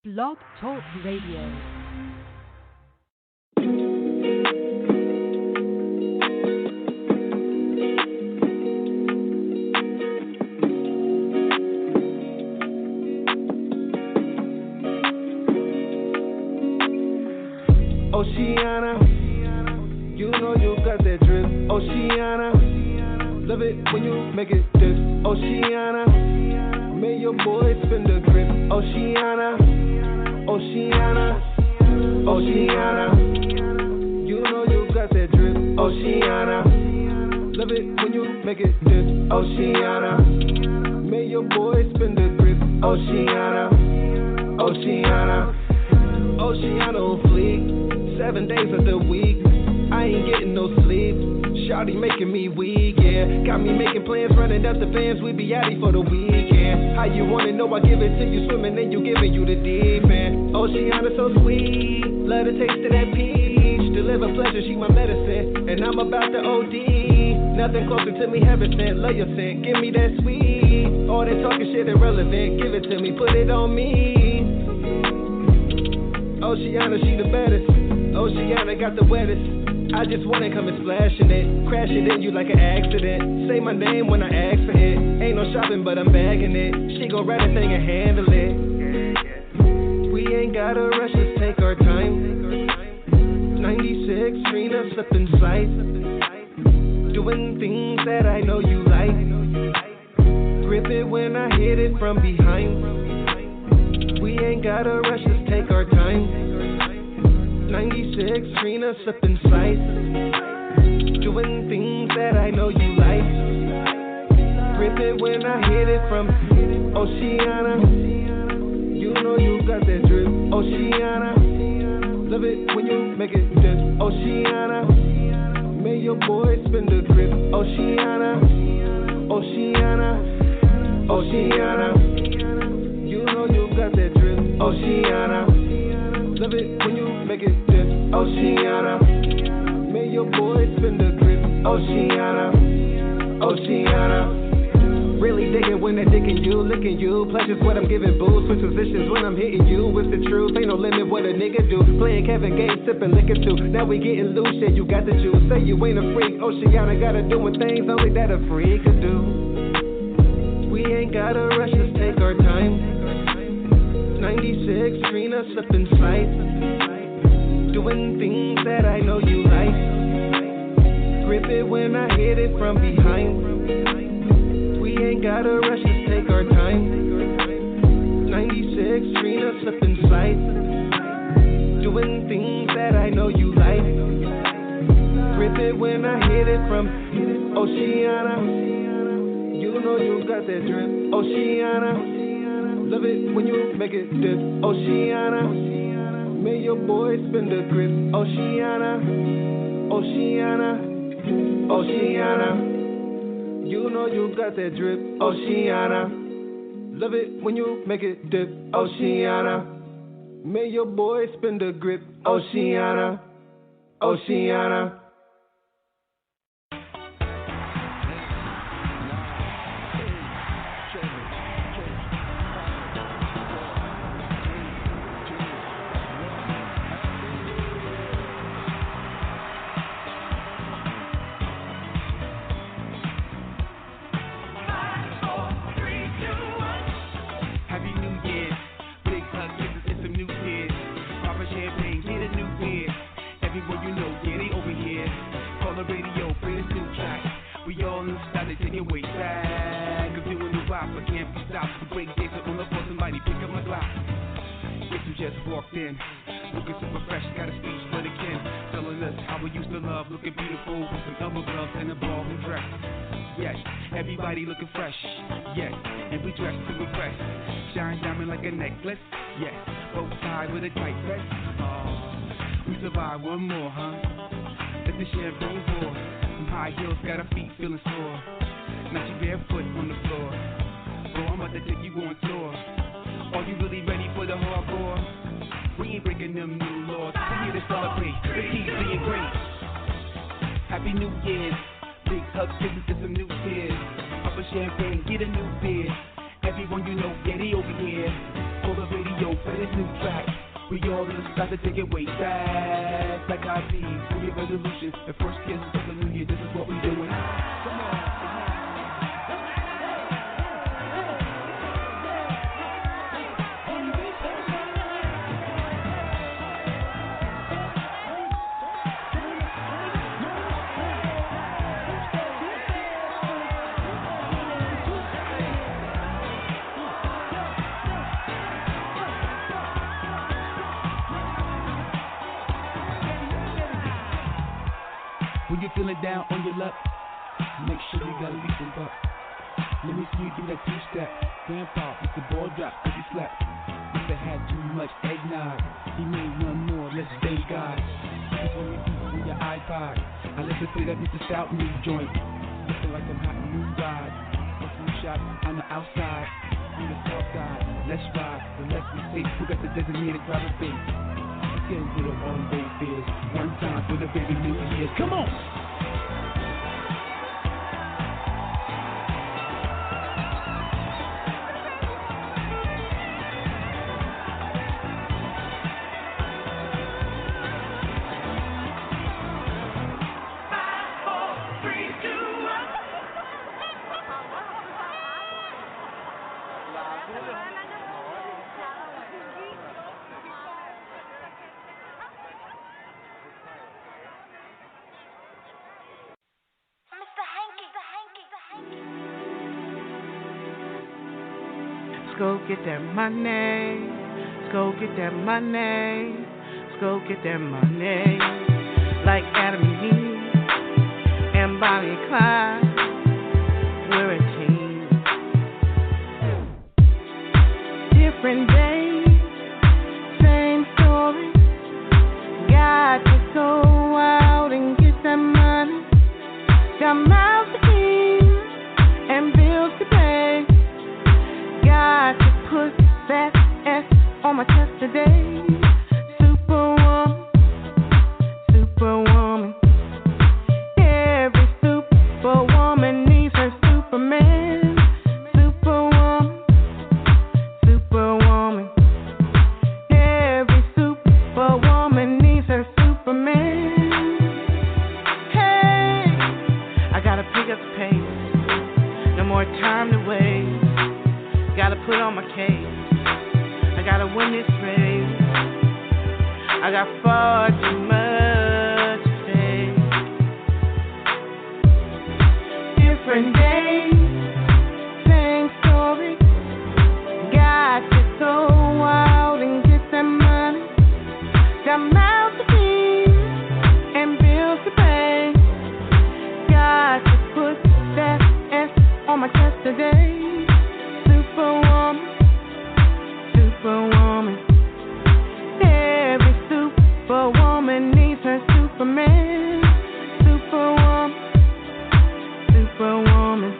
Blog Talk Radio. Oceana, you know you got that drip. Oceana, love it when you make it dip. Oceana, make your boy spin the grip. Oceana, Oceana, Oceana, you know you got that drip. Oceana, love it when you make it dip. Oceana, make your boy spin the grip. Oceana, Oceana, Oceana on fleek. 7 days of the week, I ain't getting no sleep. Shawty making me weak, yeah. Got me making plans, running up the fans. We be outie for the weekend. How you wanna know? I give it to you, swimming and you giving you the deep end. Oceana so sweet, love the taste of that peach. Deliver pleasure, she my medicine, and I'm about to OD. Nothing closer to me, heaven sent. Love your scent, give me that sweet. All that talking shit irrelevant, give it to me, put it on me. Oceana, she the baddest. Oceana got the wettest. I just wanna come and splash in it, crash it in you like an accident. Say my name when I ask for it. Ain't no shopping, but I'm bagging it. She gon' ride a thing and handle it. We ain't gotta rush, just take our time. 96, Trina slipping sight. Doing things that I know you like. Grip it when I hit it from behind. We ain't gotta rush, just take our time. 96, Trina slipping sight. Doing things that I know you like. Grip it when I hit it from Oceana. You know you got that drip. Oceana, love it when you make it dip. Oceana, make your boy spin the grip. Oceana, Oceana, Oceana, you know you got that drip. Oceana, love it when you make it dip. Oceana, make your boy spin the grip. Oceana, Oceana, really digging when they're digging you, licking you. Pleasure's what I'm giving boo. Switch positions when I'm hitting you. It's the truth, ain't no limit what a nigga do. Playing Kevin Gates, sipping liquor too. Now we getting loose, yeah, you got the juice. Say you ain't a freak. Oceana gotta doing things only that a freak could do. We ain't gotta rush, just take our time. 96, Trina slipping sight. Doing things that I know you like. Grip it when I hit it from behind. We ain't gotta rush, just take our time. 96, Trina slipping sight. Doing things that I know you like. Grip it when I hit it from Oceana. You know you got that drip. Oceana, love it when you make it dip. Oceana, make your boy spin the grip. Oceana, Oceana, Oceana, you know you got that drip. Oceana, love it when you make it dip. Oceana, make your boy spin the grip. Oceana, Oceana. Just walked in, looking super fresh, got a speech for the kin, telling us how we used to love, looking beautiful with some elbow gloves and a ball and dress. Yes, everybody looking fresh. Yes, and we dressed to impress. Shine diamond like a necklace. Yes, both tied with a tight vest. We survived one more, huh? Let the champagne pour. Some high heels got her feet feeling sore. Now she barefoot on the floor. Bro, I'm about to take you on tour. Are you really ready for the hardcore? We ain't breaking them new laws. We're here to celebrate the keys being great. Happy New Year's. Big hugs, kisses, and some new tears. Pop a champagne, get a new beer. everyone you know, yeah, they over here. Call the radio, play this new track. We all in the spot to take it way back. Like I see, New Year resolution, the first kiss of the new year, this is what we doing. Come on. When you're feeling down on your luck, make sure you got at least some buck. Let me see you do that two-step. Grandpa, let the ball drop cause he slept. Must have had too much eggnog. He made one more, let's thank God. That's when you eat on your iPod. I listen to that Mr. Stout new joint. Looking like I'm hot and new ride. A few shots on the outside. On the south side, let's ride. The left me safe, who got the designated driver face? Get into the all day fears. One time for the baby new years. Come on! Go get that money. Let's go get that money. Let's go get that money. Like Adam and Eve and Bonnie and Clyde, we're a team. Different days, same story. Got to go out and get that money. Got mouths to feed and bills to pay. Got to put that S on my chest today. Superwoman, superwoman. Every superwoman needs her Superman. Superwoman, superwoman. Every superwoman needs her Superman. Hey, I gotta pick up the pace. No more time to waste. Gotta put on my case. I gotta win this race. I got far too much to say. Different days, same story. Got to go out and get that money. Got mouths to feed and bills to pay. Got to put that S on my chest today. Superwoman, superwoman. Every superwoman needs her Superman. Superwoman, superwoman.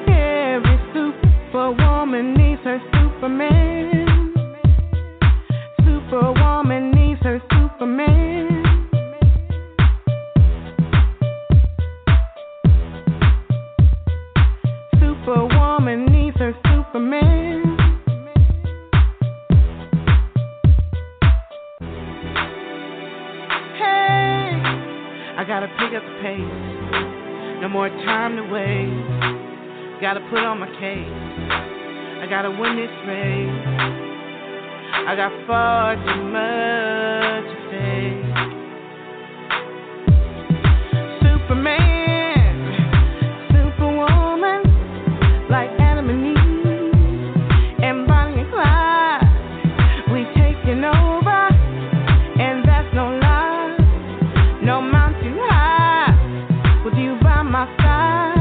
Every superwoman needs her Superman. Superwoman needs her Superman. Superwoman needs her Superman. Hey, I gotta pick up the pace. No more time to waste. Gotta put on my case. I gotta win this race. I got far too much to say. Superman, superwoman. Like Adam and Eve and Bonnie and Clyde, we taking over, and that's no lie. No mountain high, with you by my side.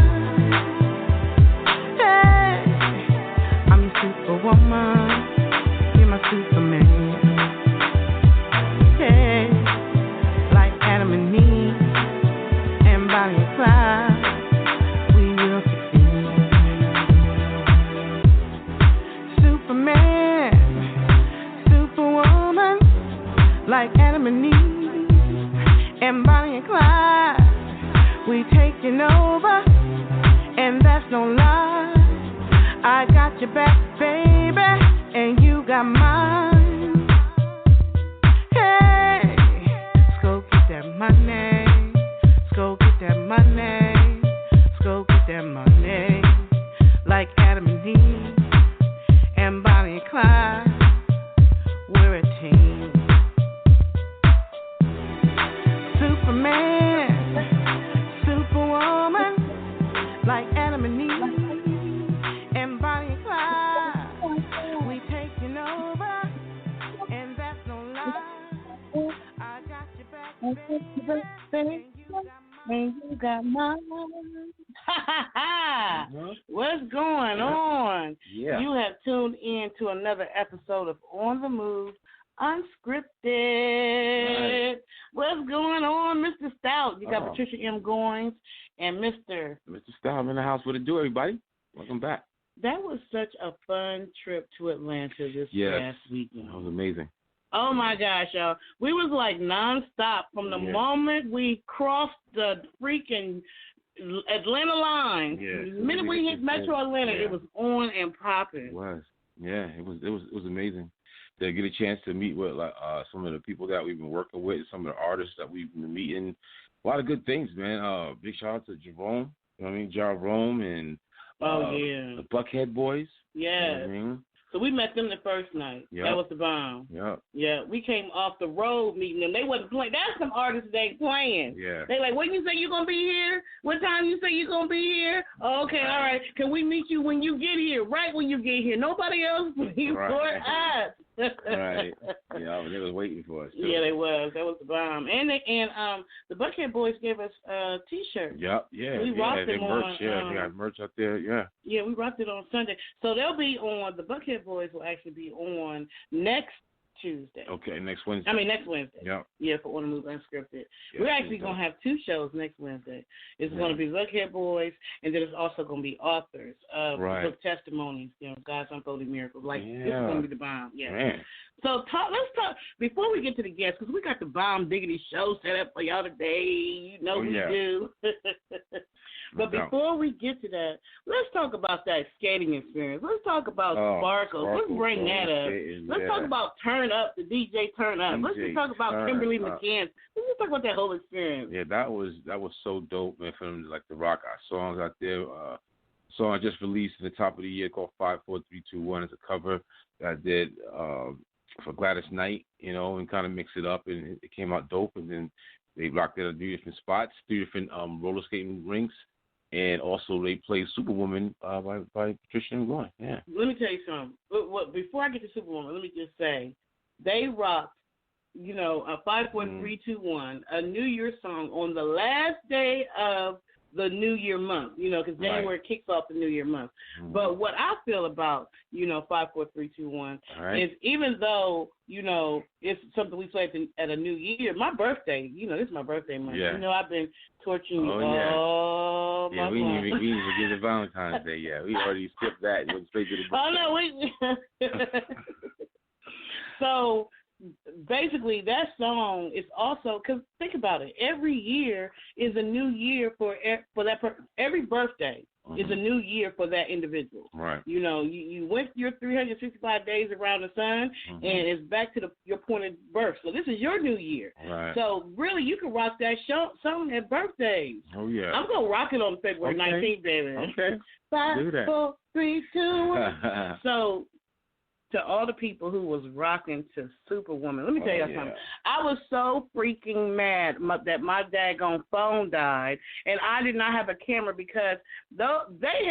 Hey, I'm your superwoman, you're my Superman. Hey, like Adam and Eve and Bonnie and Clyde, we will succeed. Superman, superwoman, like Adam and Eve and Bonnie and Clyde, we taking over, and that's no lie. I got your back, baby, and you got mine. Hey, let's go get that money. Let's go get that money. Let's go get that money. Like Adam and Eve and Bonnie and Clyde, we're a team. Superman, Superwoman, like Adam and Eve and Bonnie and Clyde, we taking over, and that's no lie. I got your back, baby, and you got mine. What's going on? Yeah. You have tuned in to another episode of On the Move Unscripted. Right. What's going on, Mr. Stout? You got Patricia M. Goins and Mr. Stout. I'm in the house. What it do, everybody? Welcome back. That was such a fun trip to Atlanta this past weekend. That was amazing. Oh, my gosh, y'all. We was like nonstop from the moment we crossed the freaking Atlanta line. Yeah. The minute we hit Metro Atlanta, it was on and popping. It was. Yeah, it was amazing to get a chance to meet with some of the people that we've been working with, some of the artists that we've been meeting. A lot of good things, man. Big shout out to Jerome. You know what I mean? Jerome and the Buckhead Boys. Yeah. You know what I mean? So we met them the first night. Yep. That was the bomb. Yep. Yeah, we came off the road meeting them. They wasn't playing. That's some artists they ain't playing. Yeah. They like, when you say you're going to be here? What time you say you're going to be here? Oh, okay, all right. Can we meet you when you get here? Right when you get here. Nobody else before us. Right. Yeah, they was waiting for us, too. Yeah, they was. That was the bomb. And the Buckhead Boys gave us T-shirts. Yep, yeah. We rocked them merch, on. they got merch out there, yeah. Yeah, we rocked it on Sunday. So they'll be on, the Buckhead Boys will actually be on next Tuesday. Okay, next Wednesday. Next Wednesday. Yep. Yeah, for On the Move Unscripted. Yeah, We're actually going to have two shows next Wednesday. It's going to be Buckhead Boys, and then it's also going to be authors of book testimonies, God's Unfolding Miracles. Like, this is going to be the bomb. Yeah. Man. So let's talk, before we get to the guests, because we got the bomb diggity show set up for y'all today. You know we do. But before we get to that, let's talk about that skating experience. Let's talk about Sparkles. Let's bring that up. Let's talk about Turn Up, the DJ Turn Up. Let's just talk about Kimberly McCann. Let's just talk about that whole experience. Yeah, that was so dope, man, for them to rock our songs out there. Song I just released at the top of the year called 54321 as a cover that I did for Gladys Knight, and kind of mix it up, and it came out dope. And then they rocked it at 3 different spots, 3 different roller skating rinks. And also they played Superwoman by Patricia and Goins. Yeah. Let me tell you something. Before I get to Superwoman, let me just say, they rocked, a 54321, a New Year song on the last day of the New Year month, because January kicks off the New Year month. Mm-hmm. But what I feel about, 54321 is even though, it's something we play at a New Year, my birthday, this is my birthday month. Yeah. I've been torturing you all my we didn't even get to Valentine's Day yet. We already skipped that and went straight to the birthday. So basically, that song is also, because think about it, every year is a new year for that every birthday is a new year for that individual. Right. You went your 365 days around the sun, and it's back to your point of birth. So this is your new year. Right. So really, you can rock that song at birthdays. Oh yeah. I'm gonna rock it on February 19th, baby. Okay. 5, do that. 4, 3, 2, 1. So, to all the people who was rocking to Superwoman, let me tell you something. I was so freaking mad that my daggone phone died, and I did not have a camera because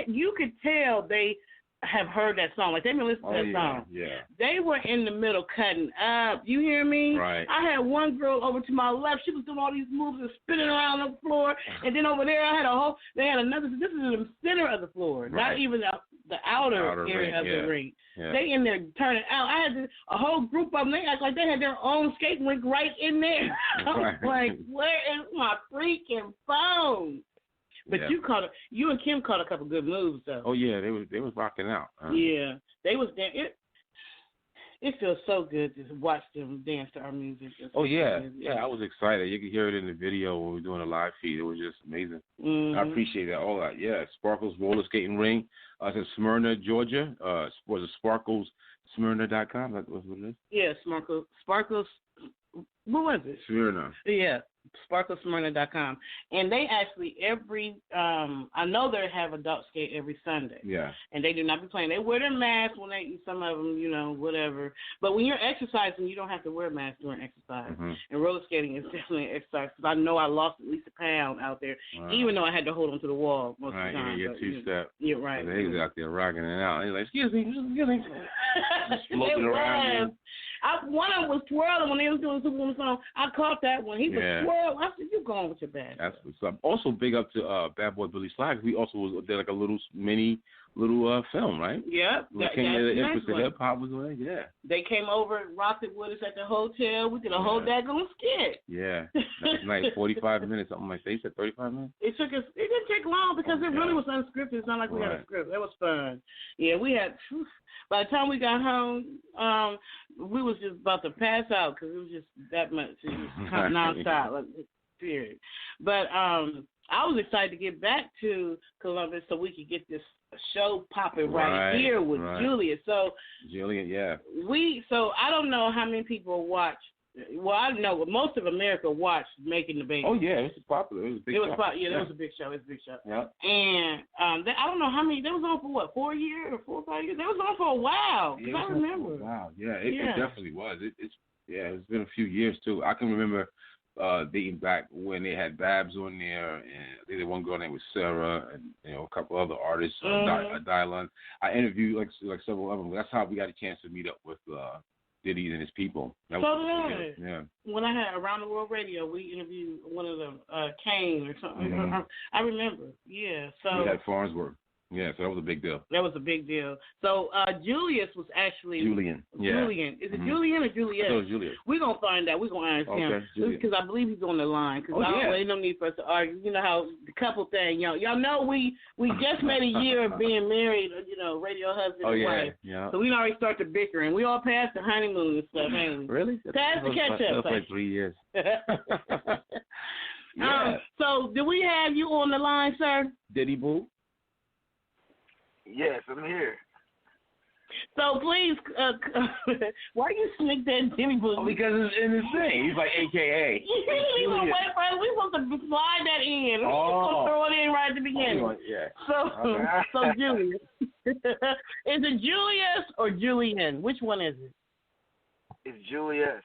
you could tell they have heard that song. Like, they've been listening to that song. Yeah. They were in the middle cutting up. You hear me? Right. I had one girl over to my left. She was doing all these moves and spinning around the floor. And then over there, they had another. This is in the center of the floor, not even the outer area of the ring. Yeah. They in there turning out. I had a whole group of them. They act like they had their own skating rink right in there. I was like, where is my freaking phone? But you and Kim caught a couple good moves though. Oh yeah, they was rocking out. Yeah, they was there. it feels so good to watch them dance to our music. Oh yeah, I was excited. You could hear it in the video when we were doing a live feed. It was just amazing. I appreciate that. All that. Yeah, Sparkles roller skating ring. It's in Smyrna, Georgia. Was it SparklesSmyrna.com? That was what it is. Yeah, Sparkles. What was it? Smyrna. Yeah, SparklesSmyrna.com. And they actually I know they have adult skate every Sunday. Yeah. And they do not be playing. They wear their masks when they, some of them, whatever. But when you're exercising, you don't have to wear a mask during exercise. And roller skating is definitely an exercise because I know I lost at least a pound out there, even though I had to hold on to the wall most of the time. You're two-step. You're right. They was out there rocking it out. He's like, excuse me. Just floating around. One of them was twirling when they was doing the Superwoman song. I caught that one. He was twirling. I said, "You going with your bad." That's what's up. Also, big up to Bad Boy Billy Slack. We also did like a little film, right? Yeah. The Empress of Hip Hop was on it. Yeah. They came over and rocked it with us at the hotel. We did a whole daggone skit. Yeah. That was nice. 45 minutes, something like that. You said 35 minutes? It didn't take long because it really was unscripted. It's not like we had a script. It was fun. Yeah, we had. By the time we got home, we was just about to pass out because it was just that much. It was nonstop, period. But I was excited to get back to Columbus so we could get this show popping right here with Julius. So Julius, yeah. So I don't know how many people watch. Well, I know most of America watched Making the Band. Oh yeah, it was popular. It was a big show. It was a big show. It was a big show. Yeah. And I don't know how many. They was on for what, 4 years or 4 or 5 years? They was on for a while. Yeah, I remember. Wow. Yeah, it definitely was. It's been a few years too. I can remember dating back when they had Babs on there, and I think there was one girl named Sarah, and a couple other artists, Dylan. I interviewed like several of them. That's how we got a chance to meet up with Diddy and his people. That was yeah. When I had Around the World Radio, we interviewed one of them, Kane or something. I remember. Yeah. So we had Farnsworth. Yeah, so that was a big deal. That was a big deal. So Julius was actually Julian. Yeah. Julian. Is it Julian or Juliet? I thought it was Julius. We're gonna find out. We're gonna ask him because I believe he's on the line. Because ain't no need for us to argue. You know how the couple thing. Y'all know we just made a year of being married. Radio husband and wife. Yeah. So we already start the bickering. We all passed the honeymoon and stuff, ain't we? Really? Past the catch up. That's like 3 years. So do we have you on the line, sir? Diddy Boo? Yes, I'm here. So please, why you sneak that Jimmy Boo? Because it's in his thing. He's like AKA. We supposed to slide that in. We supposed to throw it in right at the beginning. So Julius. Is it Julius or Julian? Which one is it? It's Julius.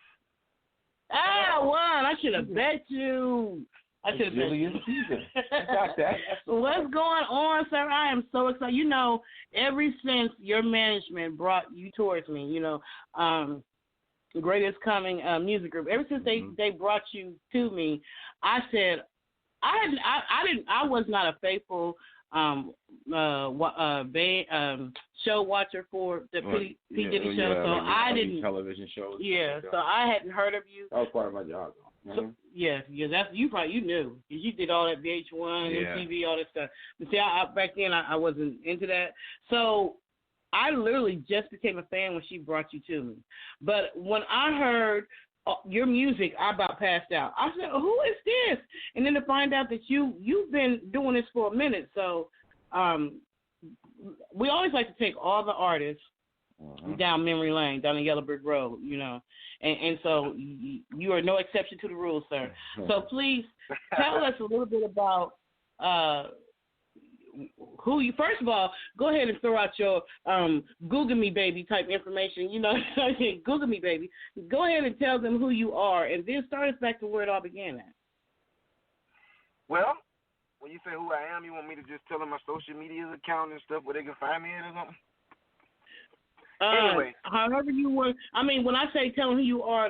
I should have bet you. Julius Caesar. Got that. What's going on, sir? I am so excited. Ever since your management brought you towards me, Greatest Coming Music Group. Ever since they brought you to me, I said I was not a faithful show watcher for the P. Diddy show, so I didn't television shows. Yeah, so I hadn't heard of you. That was part of my job, though. So, that's you knew because you did all that VH1, MTV, all that stuff. But see, back then I wasn't into that. So I literally just became a fan when she brought you to me. But when I heard your music, I about passed out. I said, "Who is this?" And then to find out that you've been doing this for a minute. So we always like to take all the artists down memory lane, down the Yellow Brick Road, and so you are no exception to the rules, sir. So please tell us a little bit about who you. First of all, go ahead and throw out your Google me baby type information. Google me baby. Go ahead and tell them who you are, and then start us back to where it all began at. Well, when you say who I am, you want me to just tell them my social media account and stuff where they can find me at or something? Anyway. However you want. I mean, when I say tell them who you are,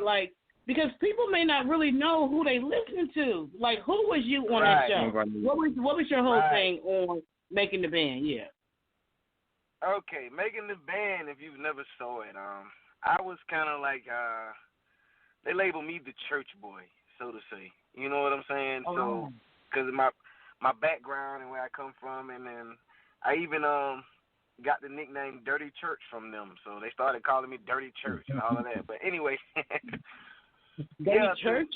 because people may not really know who they listening to. Like, who was you on that show? What was your whole thing on Making the Band? Yeah. Okay, Making the Band, if you've never saw it, I was kind of like, they labeled me the church boy, so to say. You know what I'm saying? Oh. So, because of my background and where I come from, and then I even, got the nickname Dirty Church from them. So they started calling me Dirty Church and all of that. But anyway. Dirty Church?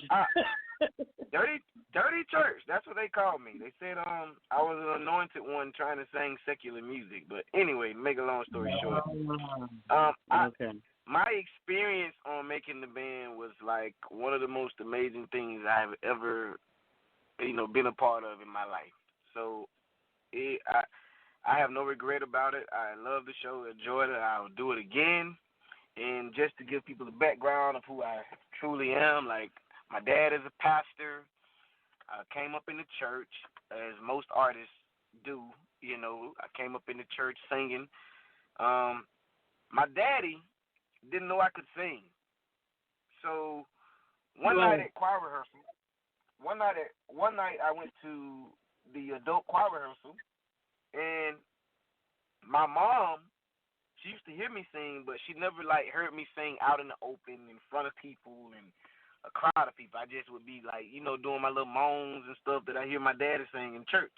Dirty Church. That's what they called me. They said I was an anointed one trying to sing secular music. But anyway, make a long story short. My experience on making the band was like one of the most amazing things I've ever, been a part of in my life. So I have no regret about it. I love the show, enjoyed it. I'll do it again. And just to give people the background of who I truly am, like my dad is a pastor. I came up in the church, as most artists do. I came up in the church singing. My daddy didn't know I could sing. So one night at choir rehearsal, one night I went to the adult choir rehearsal, and my mom, she used to hear me sing, but she never heard me sing out in the open in front of people and a crowd of people. I just would be doing my little moans and stuff that I hear my daddy sing in church.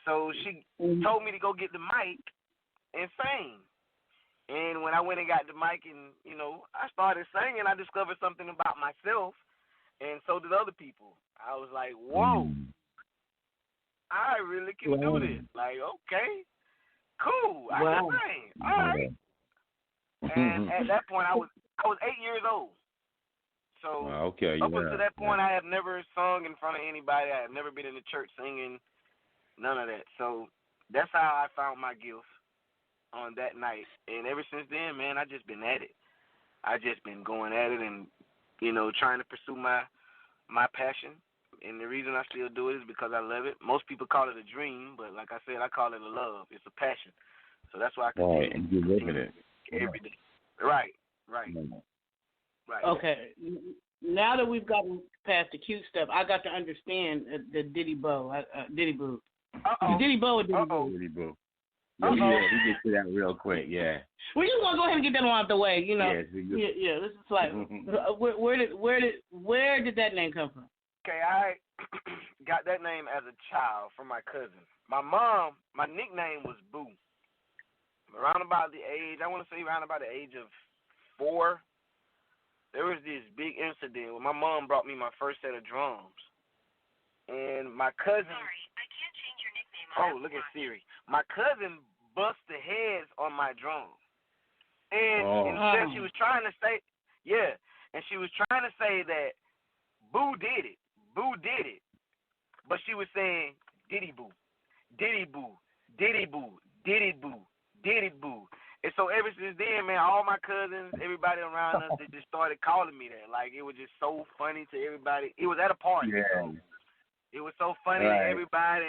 So she told me to go get the mic and sing. And when I went and got the mic and, I started singing, I discovered something about myself, and so did other people. I was like, whoa, I really can do this. Okay, cool, I can sing. All right. And at that point, I was 8 years old. So up until that point, I have never sung in front of anybody. I have never been in the church singing, none of that. So that's how I found my gift on that night. And ever since then, man, I just been at it. I just been going at it and, trying to pursue my passion. And the reason I still do it is because I love it. Most people call it a dream, but like I said, I call it a love. It's a passion. So that's why I continue. Right, and you're living it. Every day. Right. Okay. Now that we've gotten past the cute stuff, I got to understand the Diddy Bo. Diddy Boo. Diddy Bo or Diddy Boo? Diddy Boo. We get to that real quick, yeah. We just want to go ahead and get that one out the way, Yes, Yeah. This is like, where did that name come from? Okay, I got that name as a child from my cousin. My mom, my nickname was Boo. Around about the age of 4, there was this big incident where my mom brought me my first set of drums. And my cousin... Sorry, I can't change your nickname. Oh, look at Siri. My cousin busted heads on my drums. And instead she was trying to say... Yeah, and she was trying to say that Boo did it. Boo did it. But she was saying, Diddy Boo, Diddy Boo, Diddy Boo, Diddy Boo, Diddy Boo. And so ever since then, man, all my cousins, everybody around us, they just started calling me that. Like, it was just so funny to everybody. It was at a party. Yeah. So it was so funny to everybody.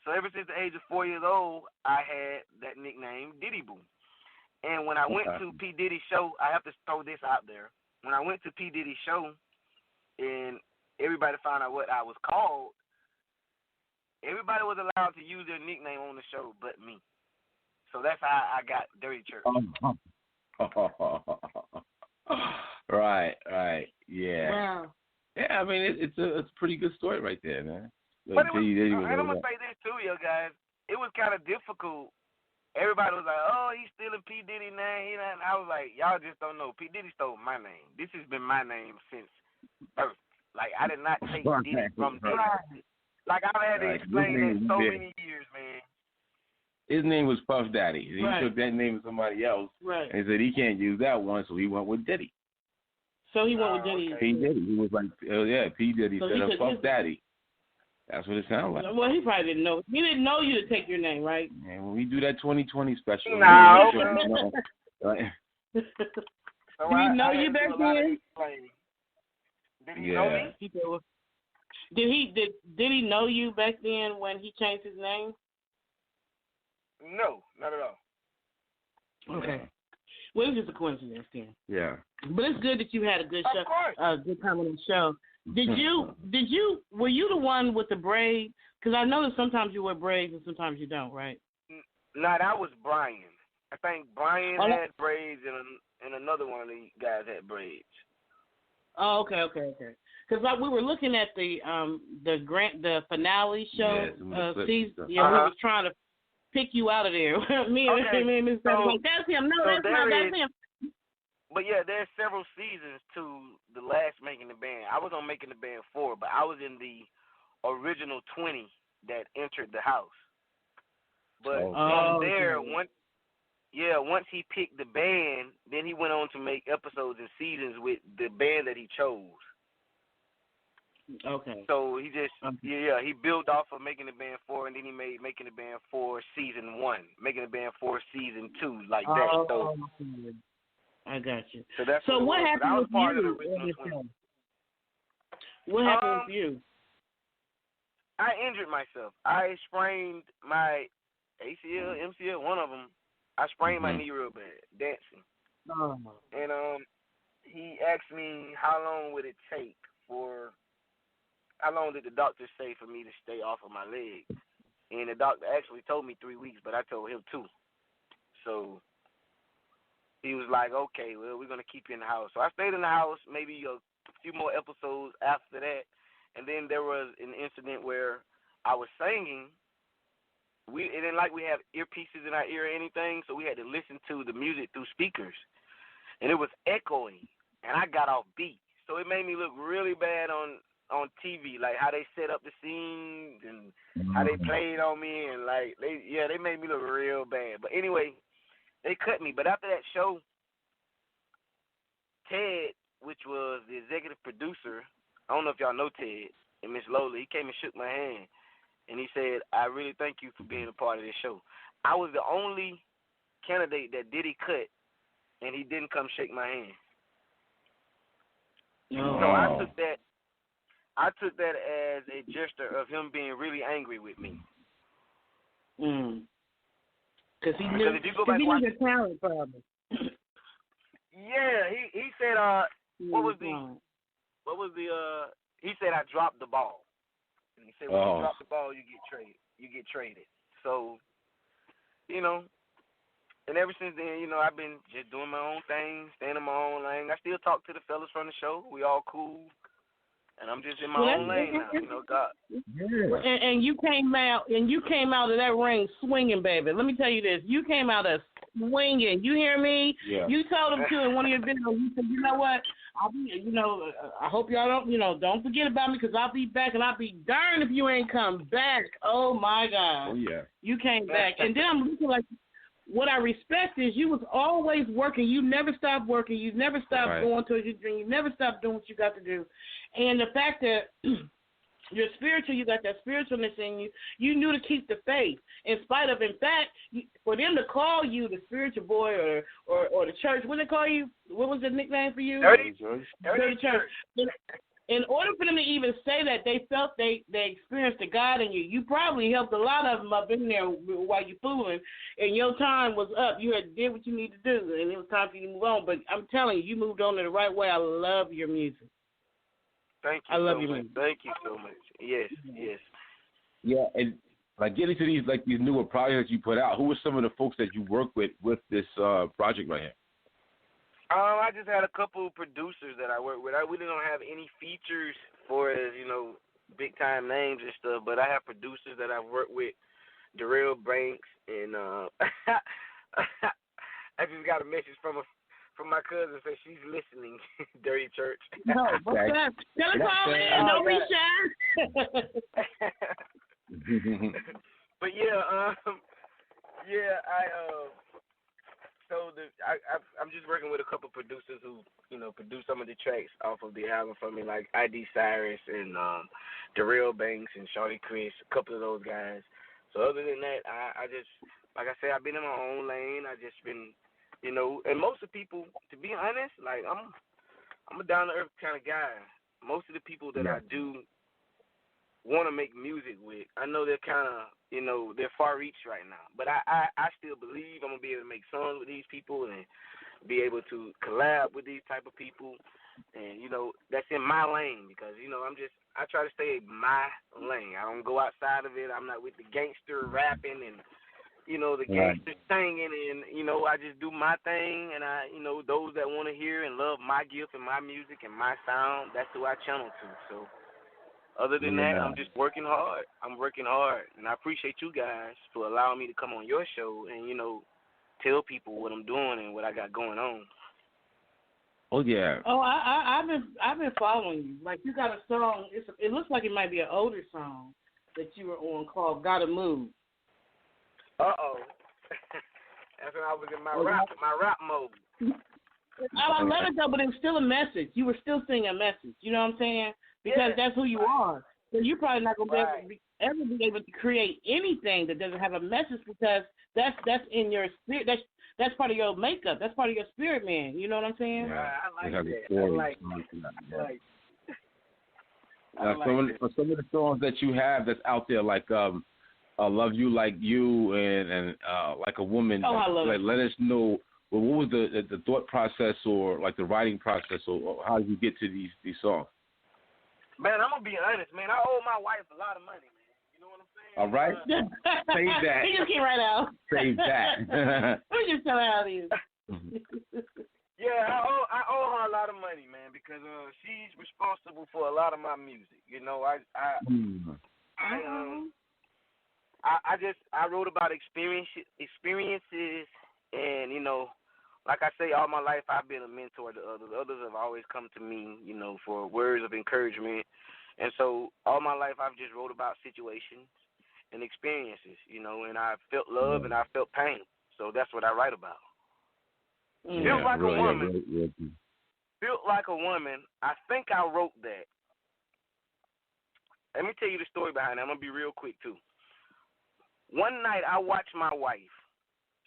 So ever since the age of 4 years old, I had that nickname, Diddy Boo. And when I went to P. Diddy's show, I have to throw this out there. When I went to P. Diddy's show and everybody found out what I was called, everybody was allowed to use their nickname on the show but me. So that's how I got Dirty Church. Right, yeah. Wow. Yeah, I mean, it's a pretty good story right there, man. But I'm going to say this too, you guys. It was kind of difficult. Everybody was like, oh, he's stealing P. Diddy name. And I was like, y'all just don't know. P. Diddy stole my name. This has been my name since birth. Like, I did not take Diddy from Diddy. Like, I've had to explain that so many years, man. His name was Puff Daddy. He took that name of somebody else and he said he can't use that one, so he went with Diddy. So he went with Diddy. P. Diddy. He was like, P. Diddy instead of Puff Daddy. That's what it sounded like. Well, he probably didn't know. He didn't know you to take your name, right? And when we do that 2020 special, no. Did he know you back then? Did he know me? Did he know you back then when he changed his name? No, not at all. Okay. Well, it was just a coincidence then. Yeah. But it's good that you had a good show, good time on the show. Were you the one with the braids? Because I know that sometimes you wear braids and sometimes you don't, right? No, that was Brian. I think Brian had braids and another one of the guys had braids. Oh, okay. Because we were looking at the finale show season. Yeah, we was trying to pick you out of there. me and Miss Patty like, that's him. No, that's not. That's him. But yeah, there's several seasons to the last Making the Band. I was on Making the Band 4, but I was in the original 20 that entered the house. But from there, once he picked the band, then he went on to make episodes and seasons with the band that he chose. Okay. So he just, he built off of Making the Band 4, and then he made Making the Band 4 Season 1, Making the Band 4 Season 2, like that. So I got you. So that's what happened with you? What happened with you? I injured myself. I sprained my ACL, MCL, one of them. I sprained my knee real bad dancing. And he asked me how long would it take how long did the doctor say for me to stay off of my leg? And the doctor actually told me 3 weeks, but I told him 2. So he was like, okay, well, we're going to keep you in the house. So I stayed in the house maybe a few more episodes after that. And then there was an incident where I was singing. It didn't like we have earpieces in our ear or anything, so we had to listen to the music through speakers. And it was echoing, and I got off beat. So it made me look really bad on TV, like how they set up the scenes and how they played on me, and like they made me look real bad. But anyway, they cut me. But after that show, Ted, which was the executive producer, I don't know if y'all know Ted, and Miss Lola, he came and shook my hand, and he said, I really thank you for being a part of this show. I was the only candidate that did he cut, and he didn't come shake my hand. So I took that as a gesture of him being really angry with me. Because he knew the talent problem. Yeah, he said he said I dropped the ball. And he said when you drop the ball you get traded. So, and ever since then, I've been just doing my own thing, staying in my own lane. I still talk to the fellas from the show. We all cool. And I'm just in my own lane now, God. And you came out of that ring swinging, baby. Let me tell you this: you came out of swinging. You hear me? Yeah. You told him to in one of your videos. You said, you know what? I hope y'all don't forget about me because I'll be back, and I'll be darned if you ain't come back. Oh my God. Oh yeah. You came back, and then I'm looking like. What I respect is you was always working. You never stopped working. You never stopped going towards your dream. You never stopped doing what you got to do. And the fact that you're spiritual, you got that spiritualness in you, you knew to keep the faith. In fact, for them to call you the spiritual boy or the church, what did they call you? What was the nickname for you? Dirty Church. In order for them to even say that, they felt they experienced the God in you. You probably helped a lot of them up in there while you fooling, and your time was up. You had did what you need to do, and it was time for you to move on. But I'm telling you, you moved on in the right way. I love your music. Thank you. I love your music. Thank you so much. Yes. Yeah, and like getting to these newer projects you put out, who were some of the folks that you work with this project right here? I just had a couple producers that I work with. We didn't have any features for as, big time names and stuff, but I have producers that I've worked with, Darrell Banks, and I just got a message from my cousin that she's listening, Dirty Church. No, what's that? Tell her call in, don't be shy. But So I'm just working with a couple producers who, produce some of the tracks off of the album for me, like ID Cyrus and Darrell Banks and Shawty Chris, a couple of those guys. So other than that, I just, like I said, I've been in my own lane. I just been, and most of the people, to be honest, like I'm a down to earth kind of guy. Most of the people that I do want to make music with, I know they're kind of, they're far reach right now. But I still believe I'm going to be able to make songs with these people and be able to collab with these type of people. And, that's in my lane because, I try to stay in my lane. I don't go outside of it. I'm not with the gangster rapping and, the gangster singing. And, I just do my thing. And those that want to hear and love my gift and my music and my sound, that's who I channel to. So, Other than that, I'm just working hard. I'm working hard, and I appreciate you guys for allowing me to come on your show and, you know, tell people what I'm doing and what I got going on. Oh yeah. Oh, I've been following you. Like, you got a song. It looks like it might be an older song that you were on called "Gotta Move." That's when I was in my rap mode. I let it go, but it was still a message. You were still singing a message. You know what I'm saying? Because that's who you are. So you're probably not gonna ever be able to create anything that doesn't have a message, because that's in your spirit. That's part of your makeup. That's part of your spirit, man. You know what I'm saying? Yeah, I like that. Some of the songs that you have that's out there, like "Love You Like You" and "Like a Woman." Oh, I love it. Let us know. Well, what was the thought process, or like the writing process, or how did you get to these songs? Man, I'm gonna be honest, man. I owe my wife a lot of money, man. You know what I'm saying? All right. Save that. He just came right out. Save that. We just tell her how it is. Yeah, I owe her a lot of money, man, because she's responsible for a lot of my music. You know, I wrote about experiences, and, you know, like I say, all my life I've been a mentor to others. Others have always come to me, you know, for words of encouragement. And so all my life I've just wrote about situations and experiences, you know, and I felt love and I felt pain. So that's what I write about. Built like a woman. Built like a woman. I think I wrote that. Let me tell you the story behind it. I'm going to be real quick, too. One night I watched my wife.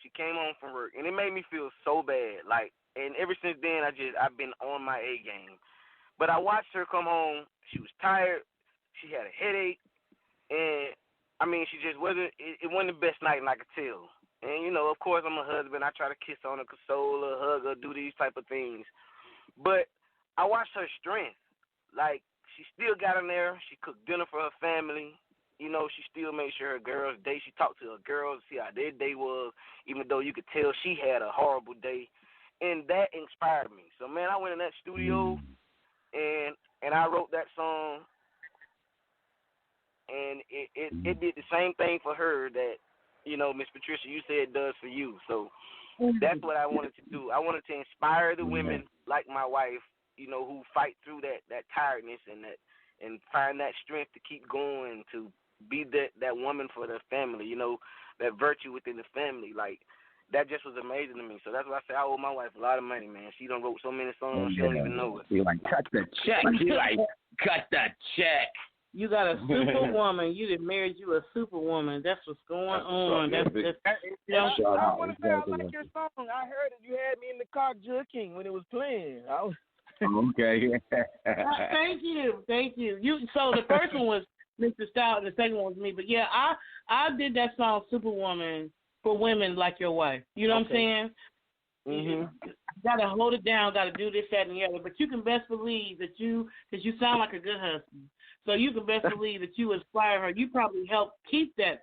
She came home from work, and it made me feel so bad. Like, and ever since then, I've been on my A game. But I watched her come home. She was tired. She had a headache, and I mean, she just wasn't. It wasn't the best night, and I could tell. And you know, of course, I'm a husband. I try to kiss on her, console her, hug her, do these type of things. But I watched her strength. Like, she still got in there. She cooked dinner for her family. You know, she still made sure her girls' day, she talked to her girls to see how their day was, even though you could tell she had a horrible day. And that inspired me. So, man, I went in that studio, and I wrote that song, and it did the same thing for her that, you know, Miss Patricia, you said it does for you. So that's what I wanted to do. I wanted to inspire the women like my wife, you know, who fight through that tiredness and find that strength to keep going, to be that woman for their family, you know, that virtue within the family. Like, that just was amazing to me. So that's why I say I owe my wife a lot of money, man. She done wrote so many songs, she don't even know it. She like, cut the check. She like, cut the check. You got a superwoman. You done married you a superwoman. That's what's going on. I want to say I like your song. I heard it. You had me in the car jerking when it was playing. Okay. Thank you. So the first one was Mr. Stout, and the second one was me. But yeah, I did that song "Superwoman" for women like your wife. You know what I'm saying? Mm-hmm. You gotta hold it down. Gotta do this, that, and the other. But you can best believe that because you sound like a good husband. So you can best believe that you inspire her. You probably help keep that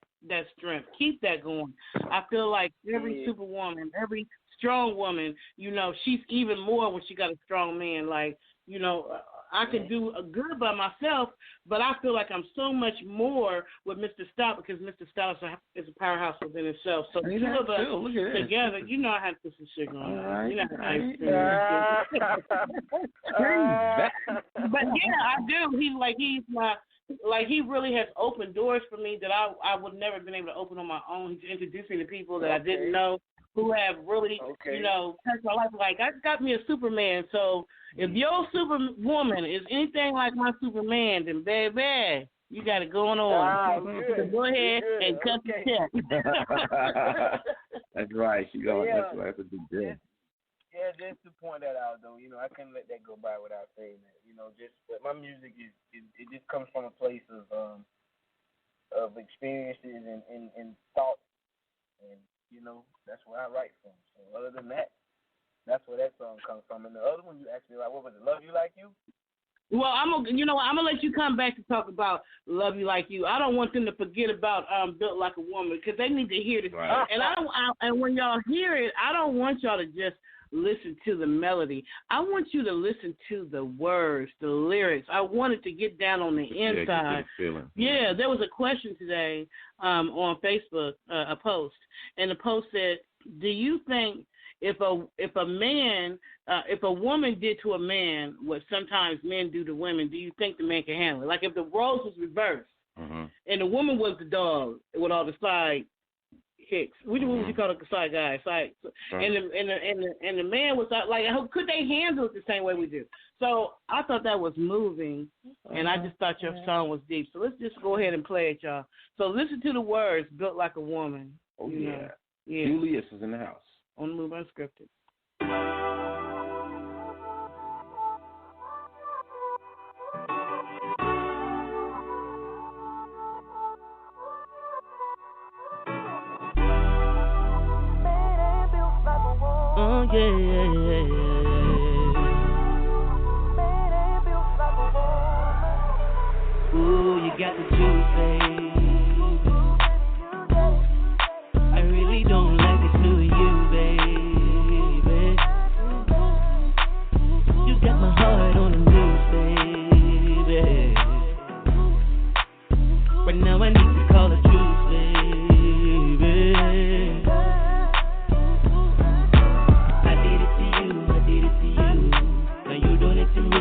strength, keep that going. I feel like every superwoman, every strong woman, you know, she's even more when she got a strong man. Like, you know, I can do good by myself, but I feel like I'm so much more with Mr. Stout, because Mr. Stout is a powerhouse within itself. So the two of us together, you know, I had to put some sugar on it. You know, but yeah, I do. He really has opened doors for me that I would never have been able to open on my own. He's introduced me to people that I didn't know, who have really, you know, touched my life. Like, I got me a Superman. So if your Superwoman is anything like my Superman, then baby, you got it going on. So go ahead and cut the check. That's right. That's what I have to do. Yeah, just to point that out, though, you know, I couldn't let that go by without saying that. You know, but my music it just comes from a place of experiences and thought, and you know, that's where I write from. So other than that, that's where that song comes from. And the other one you asked me, like, what was it? Love You Like You? Well, I'm gonna let you come back to talk about Love You Like You. I don't want them to forget about Built Like a Woman, because they need to hear this. Right. And and when y'all hear it, I don't want y'all to just listen to the melody. I want you to listen to the words, the lyrics. I wanted to get down on the inside. Get the feeling. Yeah, there was a question today on Facebook, a post, and the post said, "Do you think if a woman did to a man what sometimes men do to women, do you think the man can handle it? Like if the roles was reversed, and the woman was the dog with all the side kicks. What would you call the side guy? And the man was like, could they handle it the same way we do? So I thought that was moving, and I just thought your song was deep. So let's just go ahead and play it, y'all. So listen to the words, "Built Like a Woman." Oh yeah. Julius is in the house. On the Move Unscripted. Oh yeah. Ooh, you got the juice, babe. I really don't like it to you, baby. You got my heart on the loose, baby. Right now I need to call a truce, baby. I did it to you. Now you doing it to me,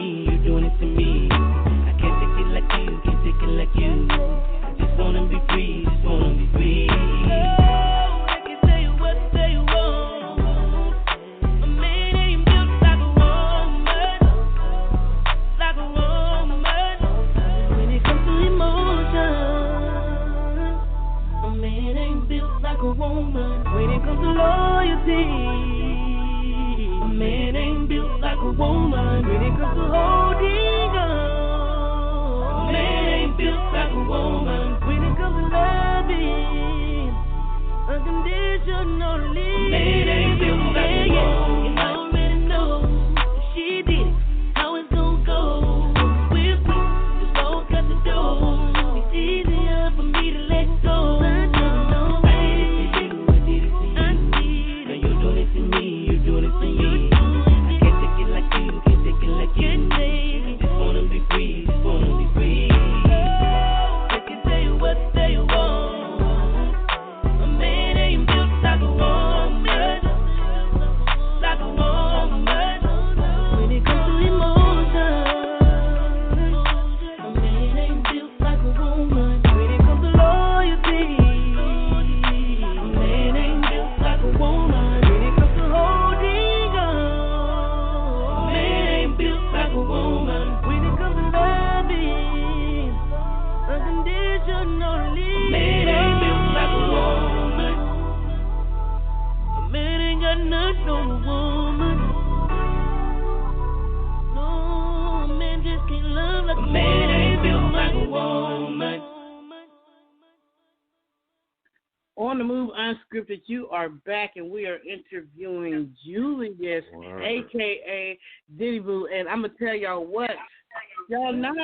I can't take it like you, can't take it like you. I just wanna be free, I can tell you what you want. A man ain't built like a woman, When it comes to emotion, a man ain't built like a woman. When it comes to loyalty, a man ain't built like a woman. When it comes to holding on, a man ain't built like a woman. When it comes to loving unconditionally, a man ain't built like a woman. You already know she did it, how it's gonna go. Swiftly, just walk out the door. It's easier for me to let go. I did it to you. Now you're doing it to me, you're doing it to me. I can't take it like you, can't take it like you. I just wanna be free, I can tell you what you want. A man ain't built like a woman, When it comes to emotion, a man ain't built like a woman. When it comes to loyalty, a man ain't built like a woman. When it comes to holding on, a man ain't built like a woman. When it comes to loving unconditionally, a man ain't built like a woman. A man ain't got nothing on a woman. No, a man just can't love like a man ain't built like a woman. On the Move Unscripted, you are back, and we are interviewing Julius, a.k.a. Diddy Boo. And I'm going to tell y'all what. Y'all not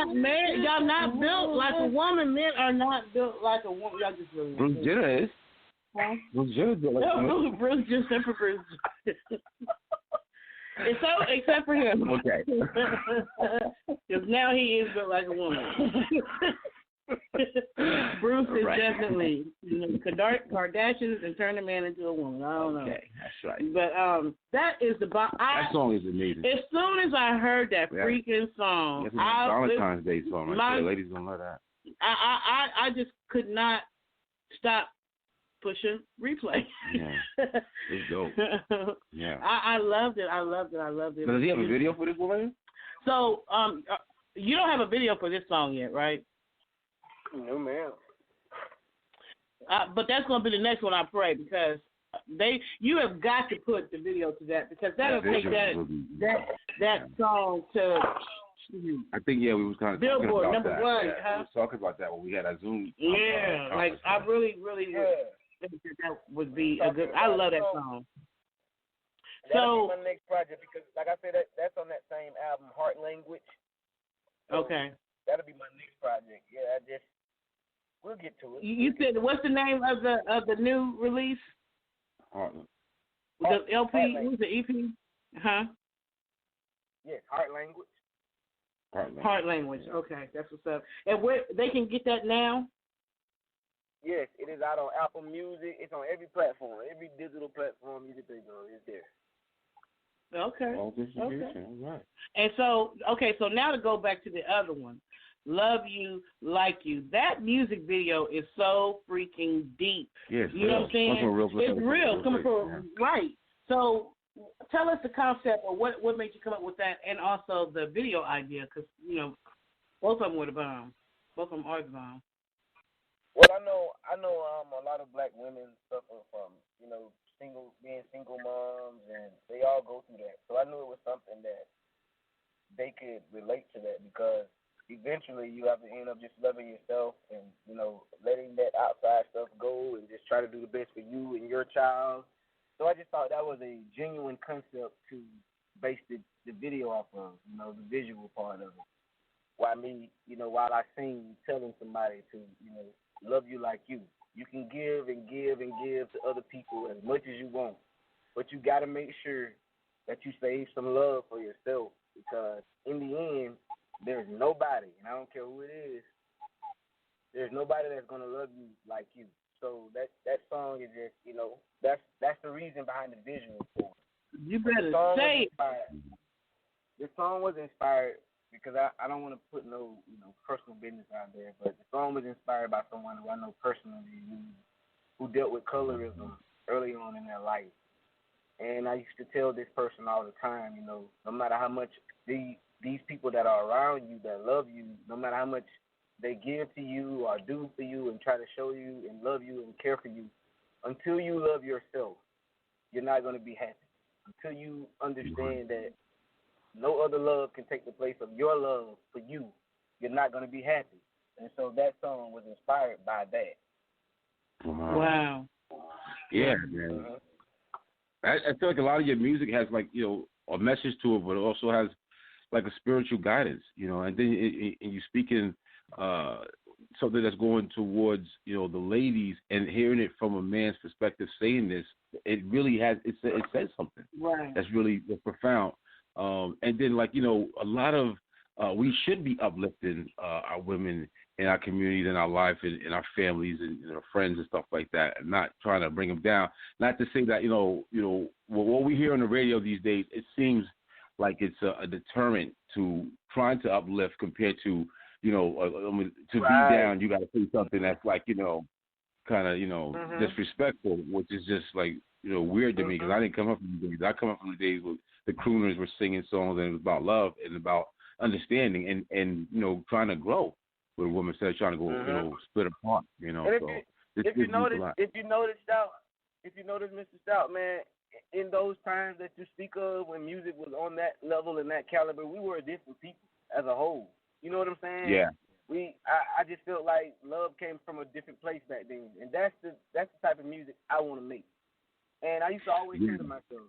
built like a woman. Men are not built like a woman. Y'all just really Bruce Jenner is. Huh? Bruce Jenner built like a woman. Bruce just said for Bruce. Except for him. Okay. Because now he is built like a woman. Bruce is definitely, Kardashians and turn a man into a woman. I don't know. Okay, that's right. But that is the that song is amazing. As soon as I heard that freaking song, that's a Valentine's Day song right there. Ladies don't love that. I just could not stop pushing replay. Yeah, it's dope. Yeah, I loved it. Does he have a video for this woman? So you don't have a video for this song yet, right? No, ma'am. But that's going to be the next one, I pray, because you have got to put the video to that, because that'll take that song to. I think we was kind of Billboard talking about #1. that. We was talking about that when we had our Zoom. I really think that would be a good. I love that song. That'll be my next project, because, like I said, that's on that same album, Heart Language. So okay. That'll be my next project. Yeah, we'll get to it. You said, what's the name of the new release? Heartland. The LP? Heartland. Who's the EP? Huh? Yes, Heart Language. Heart Language. Okay, that's what's up. And where they can get that now? Yes, it is out on Apple Music. It's on every platform, every digital platform you can think of. It's there. Okay. All distribution. All right. And so, so now to go back to the other one, Love You, Like You. That music video is so freaking deep. Yes, you know what I'm saying? It's real. Coming from, right. So tell us the concept or what made you come up with that, and also the video idea, because, both of them were the bomb. Both of them are the bomb. Well, I know a lot of black women suffer from, being single moms, and they all go through that. So I knew it was something that they could relate to that, because eventually you have to end up just loving yourself and, letting that outside stuff go and just try to do the best for you and your child. So I just thought that was a genuine concept to base the video off of, the visual part of it. While I sing, telling somebody to, love you like you. You can give and give and give to other people as much as you want, but you got to make sure that you save some love for yourself, because in the end, there's nobody, and I don't care who it is, there's nobody that's going to love you like you. So that song is just, that's the reason behind the visual for it. You better say it. The song was inspired because I don't want to put no personal business out there, but the song was inspired by someone who I know personally who dealt with colorism early on in their life. And I used to tell this person all the time, no matter how much these people that are around you that love you, no matter how much they give to you or do for you and try to show you and love you and care for you, until you love yourself, you're not going to be happy. Until you understand that no other love can take the place of your love for you, you're not going to be happy. And so that song was inspired by that. Wow. Yeah, man. I feel like a lot of your music has, like, a message to it, but it also has, like, a spiritual guidance, and then and you speak in something that's going towards, the ladies, and hearing it from a man's perspective saying this, it really has, it says something. Right. That's really profound. And then, like, a lot of, we should be uplifting our women in our communities, in our life, in our families, and our friends and stuff like that, and not trying to bring them down. Not to say that, what we hear on the radio these days, it seems like it's a deterrent to trying to uplift compared to, to be down, you got to say something that's like, kind of, disrespectful, which is just like, weird to me, because I didn't come up from the days. I come up from the days where the crooners were singing songs and it was about love and about understanding and trying to grow with a woman instead of trying to go, split apart, And if you notice, Mr. Stout, man, in those times that you speak of, when music was on that level and that caliber, we were a different people as a whole. You know what I'm saying? Yeah. I just felt like love came from a different place back then, and that's the type of music I want to make. And I used to always say to myself,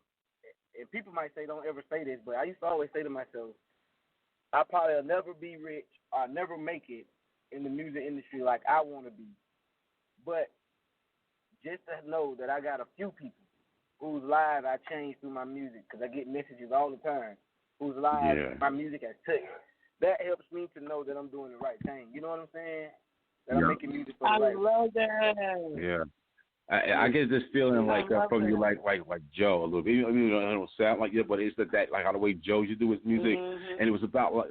and people might say don't ever say this, but I used to always say to myself, I probably will never be rich or never make it in the music industry like I want to be. But just to know that I got a few people whose lives I changed through my music, because I get messages all the time, whose lives my music has touched. That helps me to know that I'm doing the right thing. You know what I'm saying? That I'm making music for the right. I love that. Yeah. I get this feeling like from you, like Joe a little bit. I mean, it don't sound like it, but it's that like how the way Joe used to do his music, and it was about like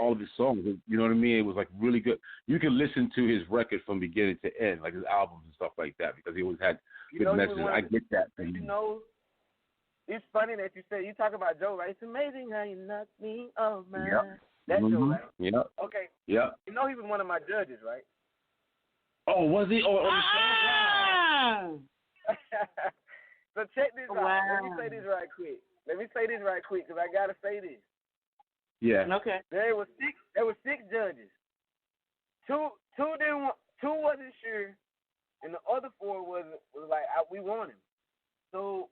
all of his songs. You know what I mean? It was like really good. You can listen to his record from beginning to end, like his albums and stuff like that, because he always had good messages. I get that. It's funny that you talk about Joe, right? It's amazing how you knock me off my. Yep. That's Joe, right? Yep. Okay. Yep. He was one of my judges, right? Oh, was he? Oh, So check this out. Let me say this right quick, because I gotta say this. Yeah. Okay. There were six judges. Two wasn't sure, and the other four was like we want him. So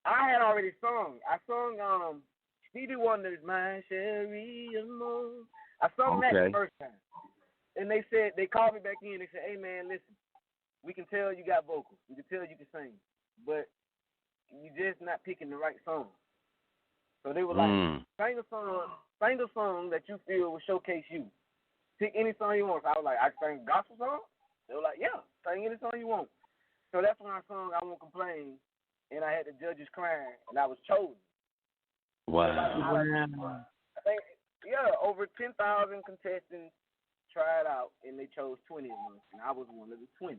I had already sung. I sung Stevie Wonder's "My Sherry Amore." I sung that the first time. And they called me back in. They said, hey, man, listen, we can tell you got vocals. We can tell you can sing. But you're just not picking the right song. So they were like, sing a song that you feel will showcase you. Pick any song you want. So I was like, I can sing a gospel song? They were like, yeah, sing any song you want. So that's when I sung I Won't Complain, and I had the judges crying, and I was chosen. Wow. I think, over 10,000 contestants tried out, and they chose 20 of us, and I was one of the 20.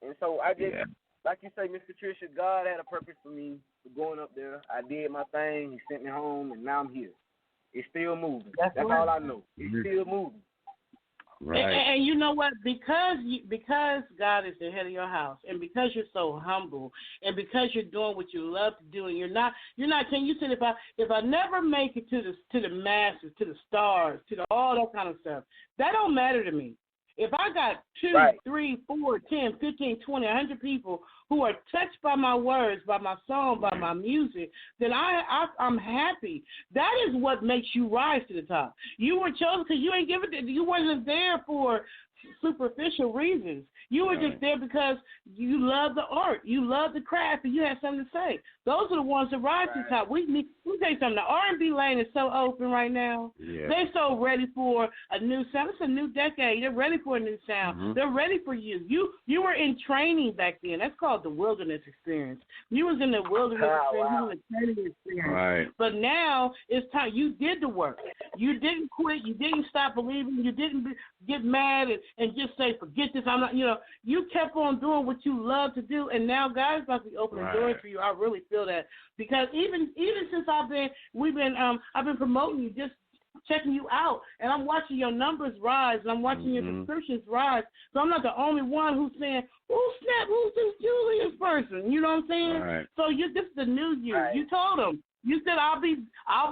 And so I just, like you say, Miss Patricia, God had a purpose for me for going up there. I did my thing. He sent me home, and now I'm here. It's still moving. That's all I know. It's still moving. Right. And you know what? Because God is the head of your house, and because you're so humble, and because you're doing what you love to do, and you're not. Can you say if I never make it to the masses, to the stars, to all that kind of stuff, that don't matter to me. If I got 2, 3, 4, 10, 15, 20, 100 people who are touched by my words, by my song, by my music, then I'm happy. That is what makes you rise to the top. You were chosen because you wasn't there for superficial reasons. You were just there because you love the art, you love the craft, and you had something to say. Those are the ones that rise to the top. We say something. The R&B lane is so open right now. Yeah. They're so ready for a new sound. It's a new decade. They're ready for a new sound. Mm-hmm. They're ready for you. You were in training back then. That's called the wilderness experience. You was in the wilderness experience. You was in the training experience. Right. But now it's time. You did the work. You didn't quit. You didn't stop believing. You didn't get mad and just say, forget this. I'm not, you kept on doing what you love to do, and now God's about to be opening doors for you. I really feel that, because even since I've been promoting you, just checking you out, and I'm watching your numbers rise, and I'm watching your subscriptions rise. So I'm not the only one who's saying, "Oh snap, who's this Julius person?" You know what I'm saying? Right. So this is the new you. Right. You told him. You said I'll be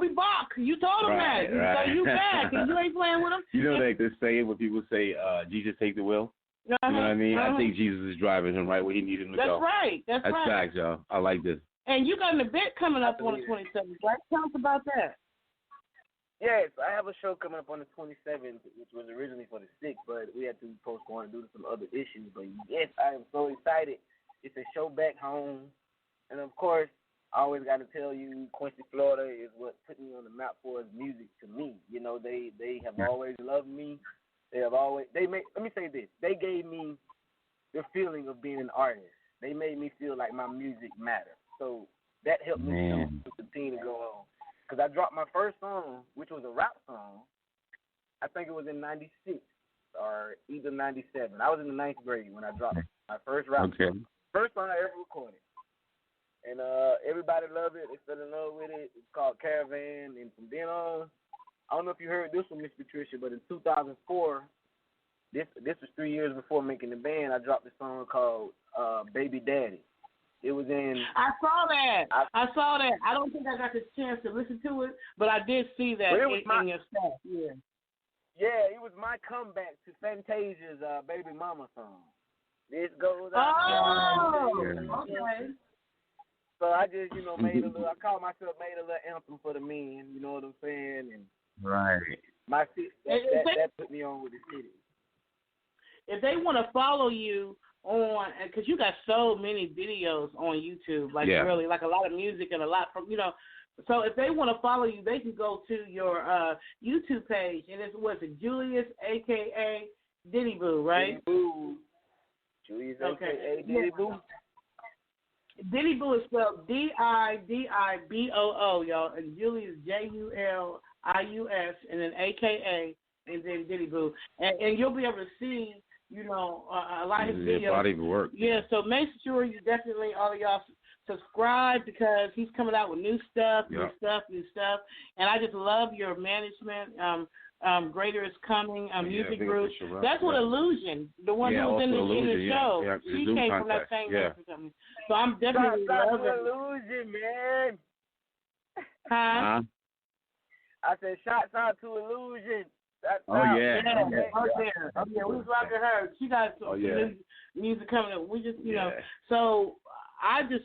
back. You told him that. So you back, and you ain't playing with him. You know they say when people say, "Jesus take the wheel." You know what I mean? I think Jesus is driving him right where he needs him to go. That's right. That's facts, y'all. I like this. And you got an event coming up on the 27th, right? Tell us about that. Yes, I have a show coming up on the 27th, which was originally for the 6th, but we had to postpone due to some other issues. But yes, I am so excited. It's a show back home. And of course, I always got to tell you, Quincy, Florida is what put me on the map for music to me. They have always loved me. Let me say this. They gave me the feeling of being an artist. They made me feel like my music mattered. So that helped me to continue to go on. Because I dropped my first song, which was a rap song. I think it was in 96 or either 97. I was in the 9th grade when I dropped my first rap song. First song I ever recorded. And everybody loved it. They fell in love with it. It's called Caravan. And from then on, I don't know if you heard this one, Miss Patricia, but in 2004, this was 3 years before making the band, I dropped a song called Baby Daddy. It was in... I saw that. I don't think I got the chance to listen to it, but I did see that in your stuff. Yeah. Yeah, it was my comeback to Fantasia's Baby Mama song. This goes out. Oh, okay. So I just, made I called myself made a little anthem for the men, you know what I'm saying? And my sister, that put me on with the city. If they want to follow you on, because you got so many videos on YouTube, really, like a lot of music and a lot from, so if they want to follow you, they can go to your YouTube page, and it's Julius, a.k.a. Diddy Boo, right? Diddy Boo. Julius, a.k.a. Diddy Boo. Diddy Boo is spelled Diddiboo, y'all, and Julius Julius, and then AKA, and then Diddy Boo, and you'll be able to see, a lot of his videos. Body of work. Yeah, so make sure you definitely all of y'all subscribe, because he's coming out with new stuff, new stuff, and I just love your management. Greater is Coming, music group. That's what Illusion, the one who was in the show. Yeah, she came from that same group or something. So I'm definitely loving Illusion, man. Huh? I said, shots out to Illusion. Yeah, we was rocking her. She got some new music coming up. We just, so I just,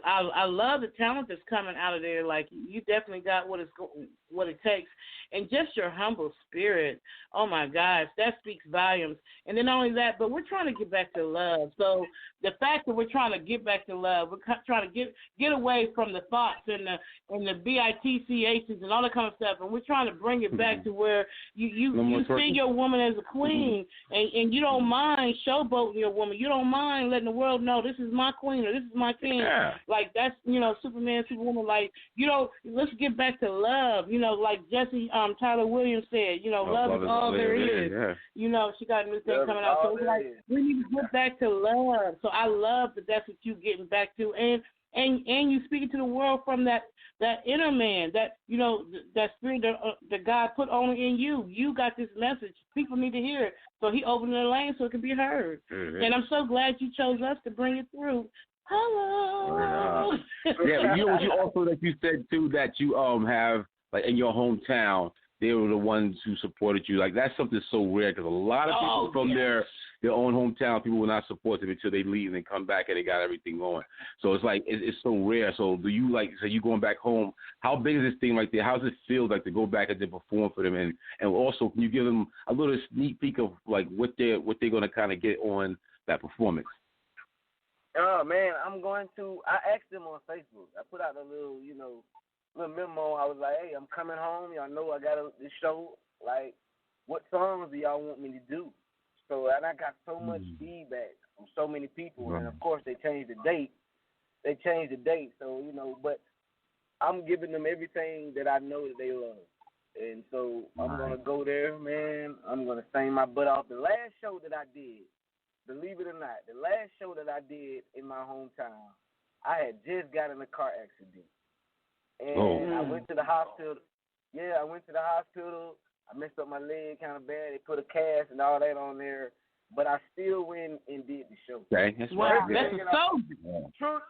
I love the talent that's coming out of there. Like, you definitely got what it takes, and just your humble spirit. Oh my gosh, that speaks volumes. And then not only that, but we're trying to get back to love. So the fact that we're trying to get back to love, we're trying to get away from the thoughts and the BITCHs and all that kind of stuff, and we're trying to bring it back to where you see your woman as a queen, and you don't mind showboating your woman. You don't mind letting the world know this is my queen or this is my king. Yeah. Like, that's, Superman, Superwoman. Like, let's get back to love. Like Jesse Tyler Williams said, love is all there is. Yeah. She got a new thing coming out. So it's like, we need to get back to love. So I love that that's what you getting back to. And you speaking to the world from that inner man, that that spirit that God put only in you. You got this message. People need to hear it. So he opened the lane so it can be heard. Mm-hmm. And I'm so glad you chose us to bring it through. Hello. Yeah, what you also that you said too, that you have, like, in your hometown, they were the ones who supported you. Like, that's something so rare, because a lot of people from their own hometown, people will not support them until they leave and then come back and they got everything going. So it's like, it's so rare. So do you, like, so you going back home, how big is this thing like that? How does it feel like to go back and then perform for them? And also, can you give them a little sneak peek of, like, what they're going to kind of get on that performance? Oh, man, I asked them on Facebook. I put out a little memo. I was like, hey, I'm coming home. Y'all know I got this show. Like, what songs do y'all want me to do? So, and I got so much feedback from so many people. And, of course, they changed the date. So, but I'm giving them everything that I know that they love. And so I'm going to go there, man. I'm going to sing my butt off. The last show that I did, believe it or not, the last show that I did in my hometown, I had just got in a car accident. And I went to the hospital. Yeah, I went to the hospital. I messed up my leg kind of bad. They put a cast and all that on there. But I still went and did the show. Okay, that's wow, that's so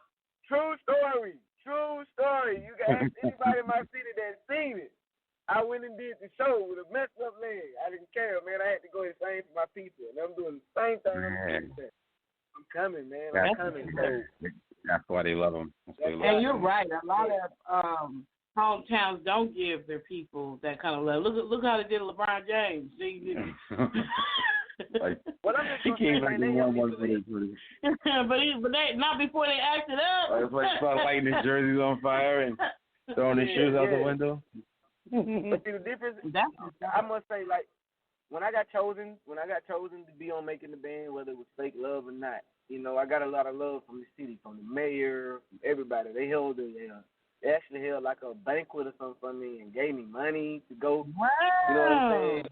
True story. True story. You can ask anybody in my city that's seen it. I went and did the show with a messed up leg. I didn't care, man. I had to go and sing for my people. And I'm doing the same thing. I'm coming, man. I'm coming. That's why they love them. And you're right. A lot of hometowns don't give their people that kind of love. Look how they did LeBron James. Well, I'm just but they not before they acted up. It's like start lighting his jerseys on fire and throwing his shoes out the window. But see, the difference, I must say, like, when I got chosen to be on Making the Band, whether it was fake love or not, I got a lot of love from the city, from the mayor, everybody. They actually held like a banquet or something for me and gave me money to go. Wow. You know what I'm saying?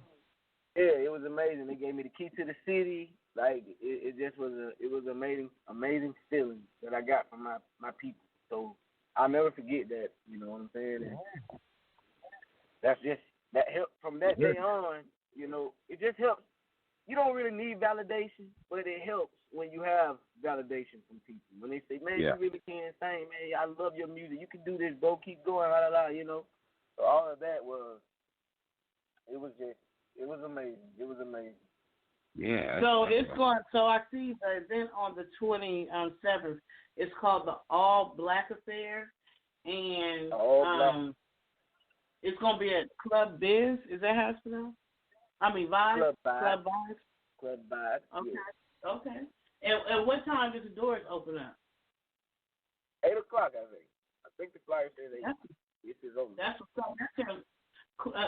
Yeah, it was amazing. They gave me the key to the city. Like, it just was amazing feeling that I got from my people. So I'll never forget that. You know what I'm saying? And that's just that help from that day on. It just helps. You don't really need validation, but it helps when you have validation from people. When they say, man, you really can sing, man, I love your music. You can do this, bro. Keep going, la, la, la, So all of that it was amazing. It was amazing. Yeah. So it's going, so I see the event on the 27th. It's called the All Black Affair. And it's going to be at Club Biz. Is that how it's pronounced? I mean, Vibes? Club Vibes? Club Vibes. Okay. Yeah. Okay. And what time does the doors open up? 8 o'clock, I think. I think the flyer says 8. This is over. That's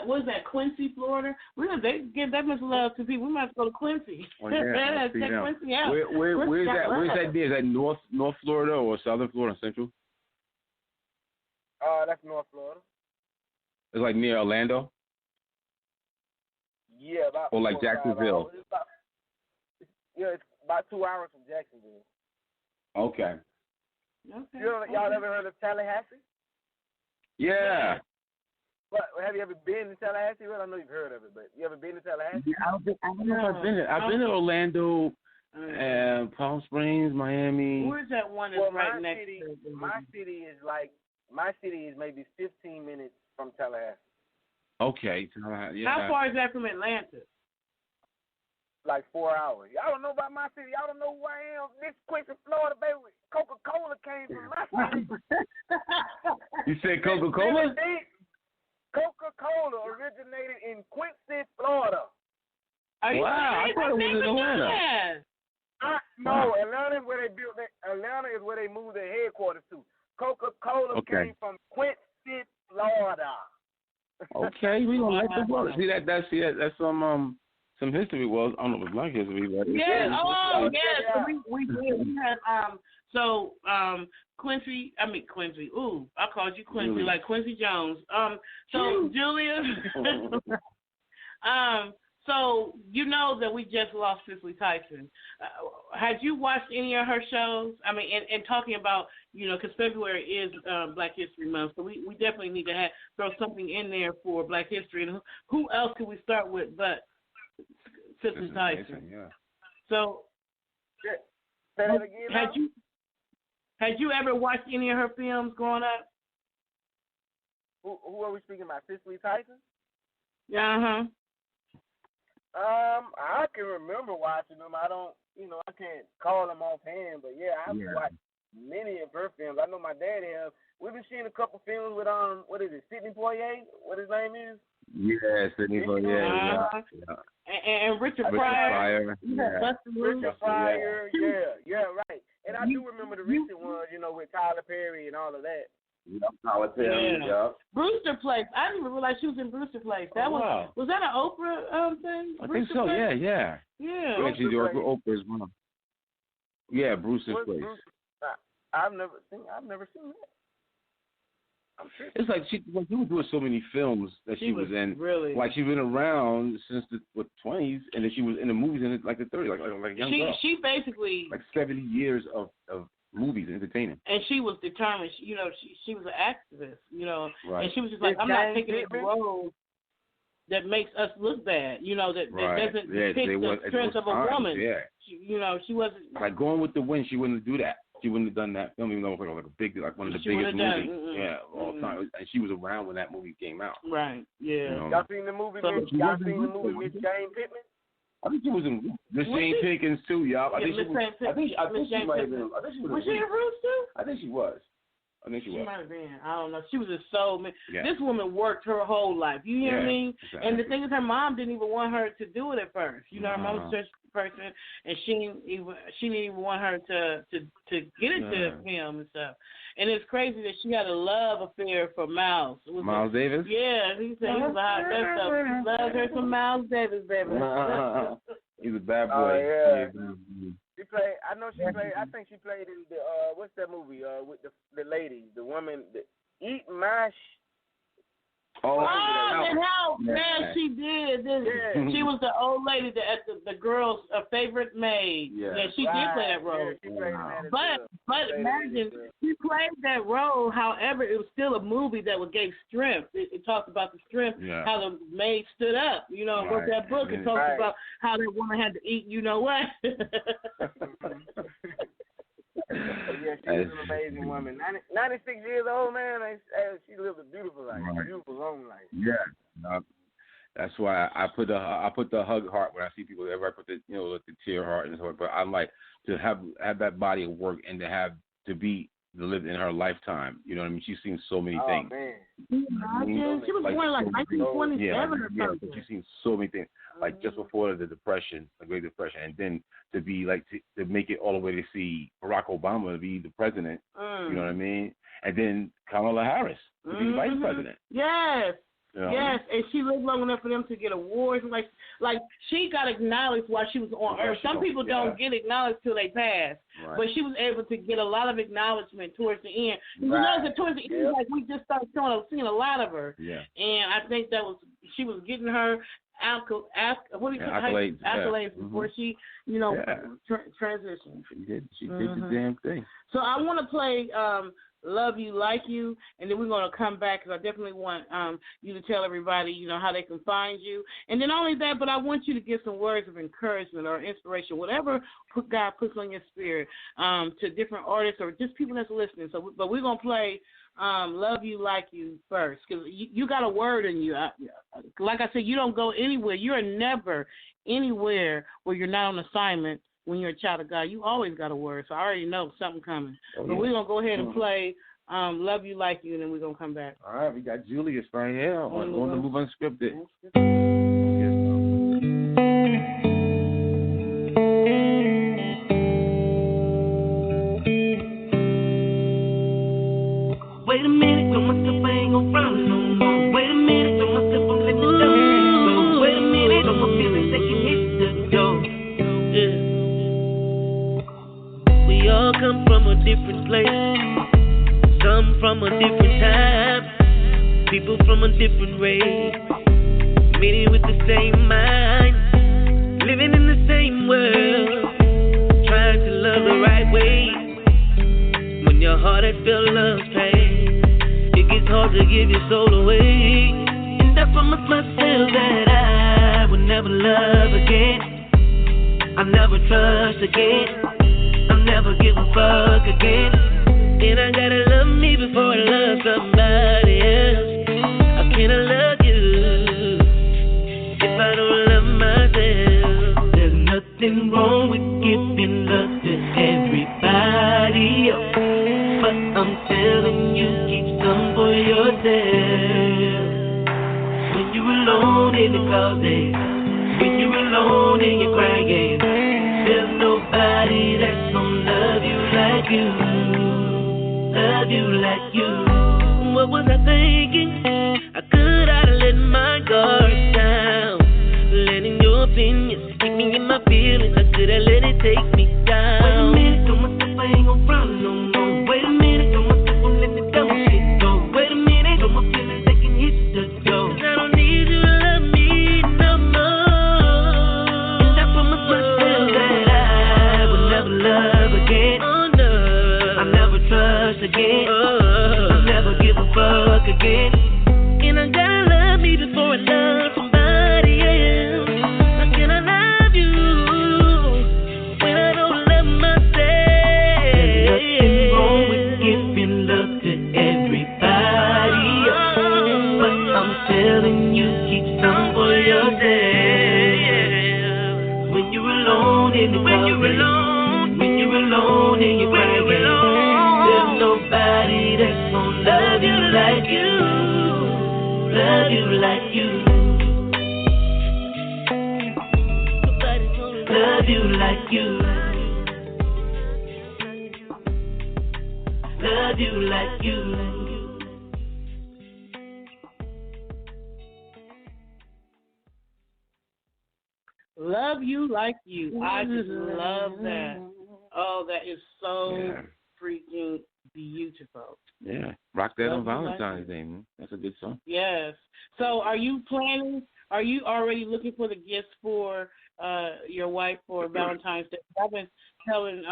what is that, Quincy, Florida? They give that much love to people. We might have to go to Quincy. Oh, yeah. Check Quincy out. Where's that? Where's that? Is that North Florida or Southern Florida, Central? That's North Florida. It's like near Orlando? Yeah, about. Or like Jacksonville? It's about 2 hours from Jacksonville. Okay. Y'all ever heard of Tallahassee? Yeah. What, have you ever been to Tallahassee? Well, I know you've heard of it, but you ever been to Tallahassee? Yeah, I don't know if I've been there. I've been to Orlando, Palm Springs, Miami. Where's that one that's right next to My city is maybe 15 minutes from Tallahassee. Okay. Yeah. How far is that from Atlanta? like 4 hours. Y'all don't know about my city. Y'all don't know who I am. This Quincy, Florida, baby. Coca-Cola came from my city. You said Coca-Cola? Coca-Cola originated in Quincy, Florida. Wow, I thought it was in Atlanta. No, Atlanta is where they built. Atlanta is where they moved their headquarters to. Coca-Cola came from Quincy, Florida. Okay, we don't like the brother. See that's some history. Well, I don't know if it's black history, but yes. We did. We had Quincy. Ooh, I called you Quincy, Julius. Like Quincy Jones. So Julius. So you know that we just lost Cicely Tyson. Had you watched any of her shows? I mean, and talking about, because February is Black History Month, so we definitely need to throw something in there for Black History. And who else could we start with but Cicely Tyson? Yeah. Say So, that again. Had you ever watched any of her films growing up? Who are we speaking about? Cicely Tyson? Yeah. I can remember watching them. I don't, I can't call them offhand, but I've watched many of her films. I know my dad has. We've been seeing a couple films with what is it, Sidney Poitier? What his name is? Yeah, Sidney Poitier. And Richard Pryor. Richard Pryor. Yeah, right. And I do remember the recent ones, with Tyler Perry and all of that. Tyler Perry. Yeah. Brewster Place. I didn't even realize she was in Brewster Place. That was that an Oprah thing? I think so. Place? Yeah. Yeah, she's Oprah's mom. Yeah, Brewster Place. I've never seen that. I'm sure. It's like she was doing so many films that she was in. Really? Like she's been around since the 20s, and then she was in the movies in like the 30s, like young girl. She basically like 70 years of movies and entertaining. And she was determined. She was an activist. Right. And she was just like, I'm not taking a role that makes us look bad. That doesn't depict the strength of a woman. Yeah. She wasn't like Going with the Wind. She wouldn't do that. She wouldn't have done that film, even though it was like one of the biggest movies. All time. And she was around when that movie came out. Right. Yeah. Y'all seen the movie? Y'all seen the movie with Jane Pittman? I think she was in Miss Jane Pinkins too, y'all. I think she might have been. Was she in Roots too? I think she was. She might have been. I don't know. She was just so. This woman worked her whole life. You hear me? Exactly. And the thing is, her mom didn't even want her to do it at first. Her mom was such a person, and she didn't even want her to get into film and stuff. And it's crazy that she had a love affair for Miles. Miles Davis? Yeah, he said he was hot. That stuff. He loved her some Miles Davis, baby. He's a bad boy. Oh, yeah. She played. I know she played. I think she played in the what's that movie? With the lady, the woman, Eat My. She did. She was the old lady, the girl's favorite maid. Yeah, she did play that role. Yeah, but imagine she played that role. However, it was still a movie that gave strength. It talked about the strength, how the maid stood up. And wrote that book. It talks about how that woman had to eat. You know what? She was an amazing woman. 96 years old, man. She lived a beautiful life, beautiful long life. Yeah, that's why I put the hug heart when I see people. Everybody put the tear heart and so on. But I'm like, to have that body of work and to live in her lifetime. You know what I mean? She's seen so many things. Man. She was born like 1927 or something. She's seen so many things. Like just before the Depression, the Great Depression, and then to be like to make it all the way to see Barack Obama to be the president. You know what I mean? And then Kamala Harris to be vice president. Yes. Yes, and she lived long enough for them to get awards. Like she got acknowledged while she was on Earth. Some people don't get acknowledged till they pass, but she was able to get a lot of acknowledgement towards the end. You know that towards the end, like we just started seeing a lot of her. Yeah, and I think she was getting her accolades before she, transitioned. She did the damn thing. So I want to play Love You Like You, and then we're going to come back because I definitely want you to tell everybody, how they can find you. And then only that, but I want you to give some words of encouragement or inspiration, whatever God puts on your spirit, to different artists or just people that's listening. But we're going to play Love You Like You first, because you got a word in you. Like I said, you don't go anywhere. You are never anywhere where you're not on assignment when you're a child of God. You always got a word, so I already know something coming. But we're going to go ahead and play Love You Like You, and then we're going to come back. All right, we got Julius right here on the Move Unscripted. Wait a minute, don't myself, I ain't gon' front no more. Wait a minute, don't myself, I'm letting the door go. Wait a minute, don't my feelings, they can hit the door. Yeah. We all come from a different place, some from a different time, people from a different race, many with the same mind, living in the same world, trying to love the right way. When your heart has felt love's pain, it gets hard to give your soul away. And I promised myself that I would never love again, I'll never trust again, I'll never give a fuck again. And I gotta love me before I love somebody else. How can I love you if I don't love myself? There's nothing wrong with giving love to everybody else, but I'm telling you, keep some for yourself. When you're alone in the closet, when you're alone and you're crying, there's nobody that's gonna love you like you. Love you like you. What was I thinking? I could have let my guard down, letting your opinions keep me in my feelings. I could have let it take me down. Wait a minute, don't myself, I ain't gon' front no more. Wait a minute, don't myself, I'm letting the dumb shit go. Wait a minute, don't my feelings, they can hit the door. I don't need you to love me no more. And I promised myself that I would never love again. Oh no, I'll never trust again. I'll never give a fuck again. And I gotta love me before I love somebody else. How can I love you when I don't love myself? There's nothing wrong with giving love to everybody else, but I'm telling you, keep some for yourself. When you're alone in the closet, when you're alone and you're crying, there's nobody that's gonna love you like you. Love you like you. Nobody's gonna love you like you. Love you like you. Love You Like You. I just love that. Oh, that is so freaking beautiful. Yeah, rock that on Valentine's Day, man. That's a good song. Yes. So are you planning, are you already looking for the gifts for your wife for Valentine's Day? I've been telling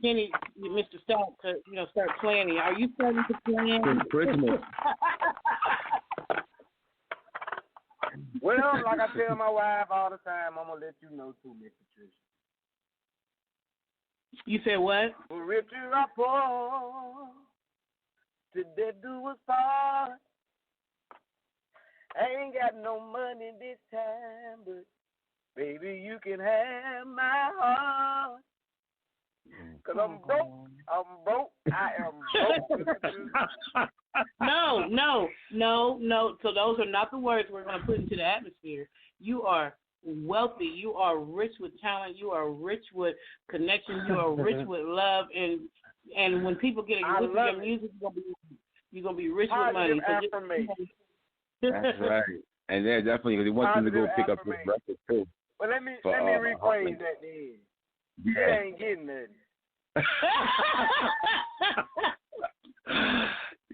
Kenny, Mr. Stout, to start planning. Are you starting to plan? Christmas. Well, like I tell my wife all the time, I'm going to let you know too, Miss Patricia. You said what? Rich I poor, did they do us part? I ain't got no money this time, but baby, you can have my heart. Cause I'm broke. I am broke. No. So those are not the words we're going to put into the atmosphere. You are wealthy. You are rich with talent. You are rich with connections. You are rich with love. And when people get a listen to your music, you're gonna be rich with money. That's right. And they're definitely, because they want them to go pick up this record too. Well, let me rephrase that then. Yeah. You ain't getting nothing.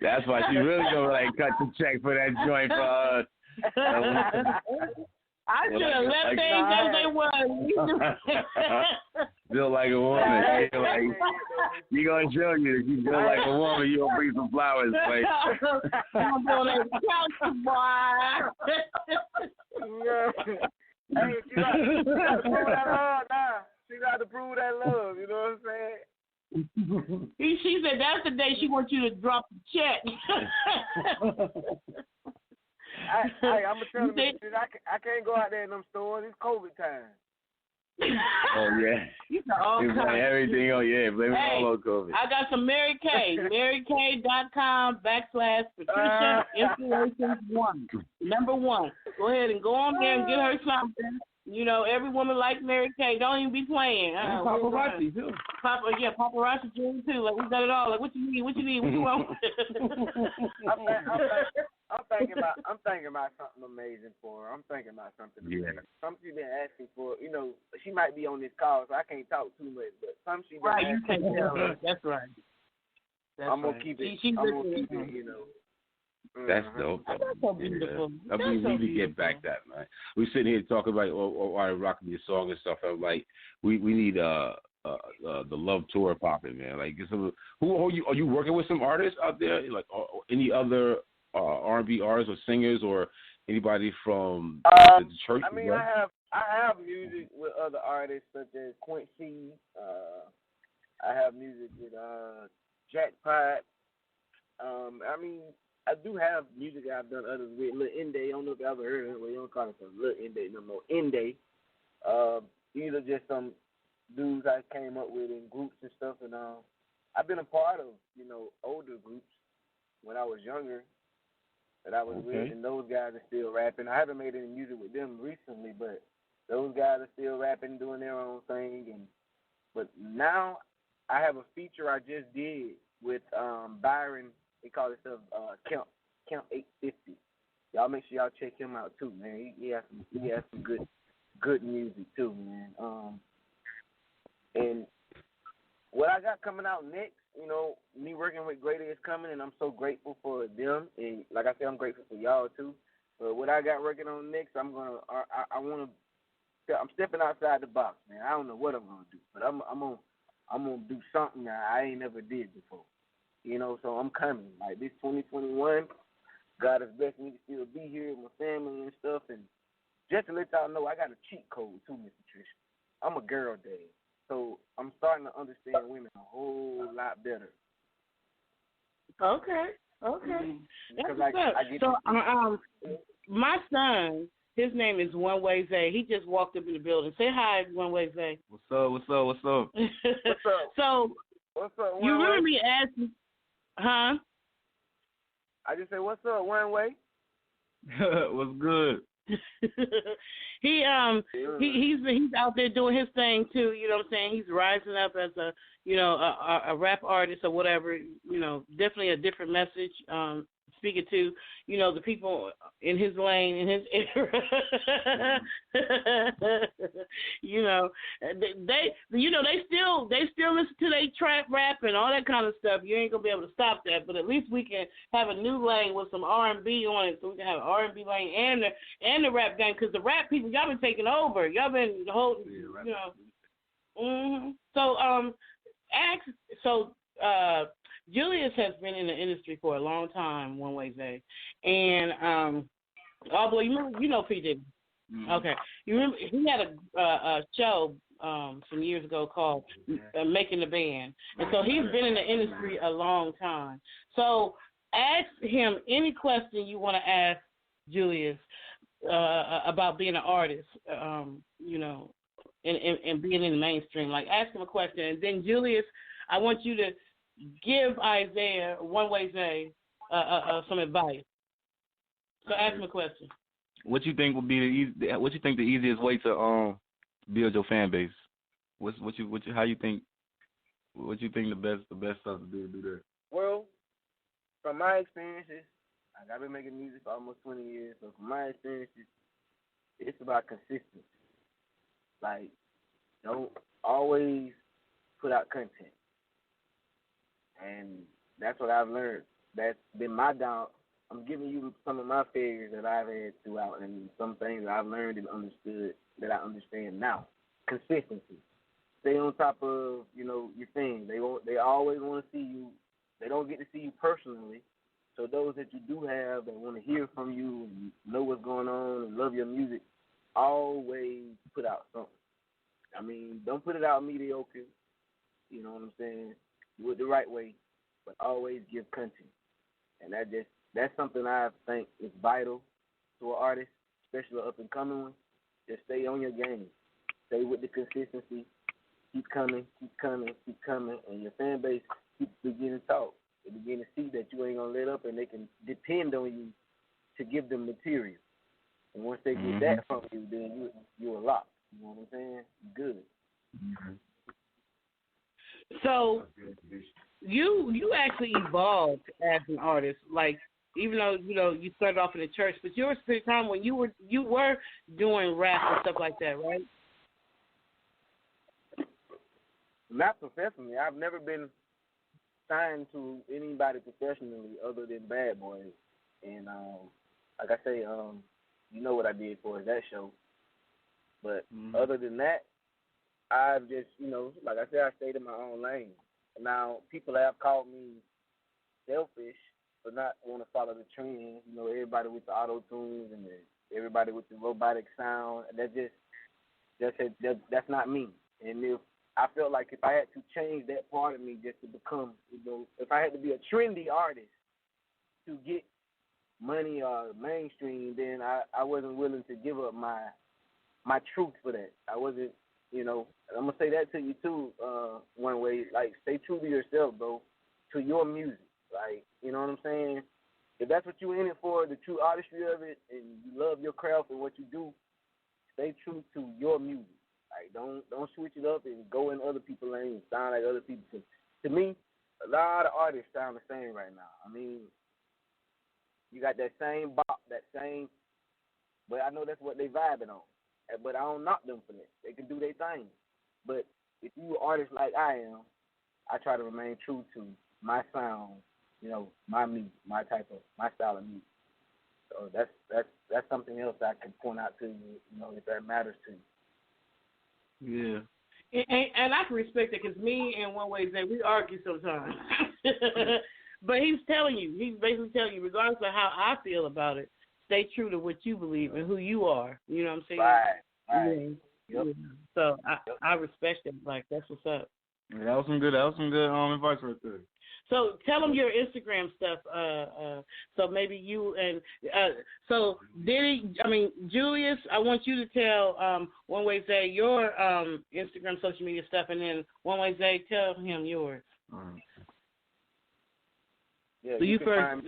That's why she really gonna cut the check for that joint for us. I should have left things as they were. Feel like a woman. You gonna show you that you feel like a woman. You gonna bring some flowers, like. I'm gonna couch boy. Hey, she got to prove that love now. She got to prove that love. You know what I'm saying? She said that's the day she wants you to drop the check. I'm gonna tell them I can't go out there in them stores. It's COVID time. Oh yeah. You got all blame everything on blame it all on COVID. I got some Mary Kay. MaryKay.com/Patricia Inspirations 1. Number 1. Go ahead and go on there and get her something. You know, every woman like Mary Kay. Don't even be playing. Paparazzi too. Paparazzi too. Like we got it all. Like what you need? What you want? I'm thinking about something amazing for her. I'm thinking about something amazing. Something she's been asking for. You know, she might be on this call, so I can't talk too much. But something she's been asking for. You can't tell her. That's right. I'm gonna keep it. I'm gonna keep it. You know. That's dope. That's so beautiful. I mean, we need to get back that, man. We sitting here talking about why rocking your song and stuff. I'm like, we need the love tour popping, man. Like, who are you? Are you working with some artists out there? Like, any other R&B artists or singers or anybody from the church? I mean, I have music with other artists such as Quincy. I have music with Jackpot. I mean, I do have music I've done others with. Lil Inde, I don't know if you ever heard of him. Well, you don't call him Lil Inde no more. Inde. These are just some dudes I came up with in groups and stuff. And I've been a part of, older groups when I was younger that I was with, and those guys are still rapping. I haven't made any music with them recently, but those guys are still rapping, doing their own thing. But now I have a feature I just did with Byron. They call themselves Camp 850. Y'all make sure y'all check him out too, man. He has some good music too, man. And what I got coming out next, me working with Greater is coming, and I'm so grateful for them. And like I said, I'm grateful for y'all too. But what I got working on next, I'm stepping outside the box, man. I don't know what I'm gonna do, but I'm gonna do something that I ain't never did before. So I'm coming. Like this 2021, God has blessed me to still be here with my family and stuff. And just to let y'all know, I got a cheat code too, Miss Patricia. I'm a girl dad, so I'm starting to understand women a whole lot better. Okay. My son, his name is One Way Zay. He just walked up in the building. Say hi, One Way Zay. What's up? What's up? So what's up? You remember me asking? Huh? I just said, what's up, One Way? What's good? He's out there doing his thing too. You know what I'm saying? He's rising up as a rap artist or whatever. Definitely a different message. Speaking to the people in his lane, in his era. they still listen to their trap rap and all that kind of stuff. You ain't gonna be able to stop that, but at least we can have a new lane with some R&B on it, so we can have an R&B lane and the rap game, because the rap people, y'all been taking over. Y'all been holding, Julius has been in the industry for a long time, One Way Zay. And, you know PJ. Mm-hmm. Okay. You remember, he had a show some years ago called Making the Band. And so he's been in the industry a long time. So ask him any question you want to ask Julius about being an artist, and being in the mainstream. Like, ask him a question. And then, Julius, I want you to give Isaiah, One Way Zay, some advice. So ask him a question. What you think would be the easiest way to build your fan base? What you think the best stuff to do that? Well, from my experiences, I've been making music for almost 20 years, so from my experiences, it's about consistency. Like, don't always put out content. And that's what I've learned. That's been my down. I'm giving you some of my failures that I've had throughout, and some things that I've learned and understood that I understand now. Consistency. Stay on top of, your thing. They always want to see you. They don't get to see you personally. So those that you do have that want to hear from you and know what's going on and love your music, always put out something. I mean, don't put it out mediocre. You know what I'm saying? Do it the right way. but always give content. And that's something I think is vital to an artist, especially an up and coming one. Just stay on your game. Stay with the consistency. Keep coming, and your fan base keeps beginning to talk. They begin to see that you ain't gonna let up, and they can depend on you to give them material. And once they get that from you, then you're a lock. You know what I'm saying? Good. Mm-hmm. So you actually evolved as an artist, like even though you started off in the church, but you were a time when you were doing rap and stuff like that, right? Not professionally. I've never been signed to anybody professionally other than Bad Boys, and like I say, you know what I did for that show. But other than that, I've just, like I said, I stayed in my own lane. Now, people have called me selfish for not want to follow the trend. Everybody with the auto-tunes and everybody with the robotic sound. That's not me. And if I felt like if I had to change that part of me just to become, if I had to be a trendy artist to get money or mainstream, then I wasn't willing to give up my truth for that. I wasn't, I'm going to say that to you too, one way, like stay true to yourself, bro, to your music. Like, you know what I'm saying? If that's what you're in it for, the true artistry of it, and you love your craft and what you do, stay true to your music. Like, don't switch it up and go in other people's lanes and sound like other people. To me, a lot of artists sound the same right now. I mean, you got that same bop, that same, but I know that's what they vibing on. But I don't knock them for that. They can do their thing. But if you an artist like I am, I try to remain true to my sound, my music, my style of music. So that's something else I can point out to you, if that matters to you. Yeah. And I can respect it because me and One Way Zay, we argue sometimes. But he's basically telling you, regardless of how I feel about it, stay true to what you believe and who you are. You know what I'm saying? Right. Yeah. Yep. So I respect it. Like, that's what's up. Yeah, that was some good advice right there. So tell them your Instagram stuff. So maybe you and Julius, I want you to tell One Way Zay your Instagram social media stuff, and then One Way Zay, tell him yours. All right. Yeah, so you first.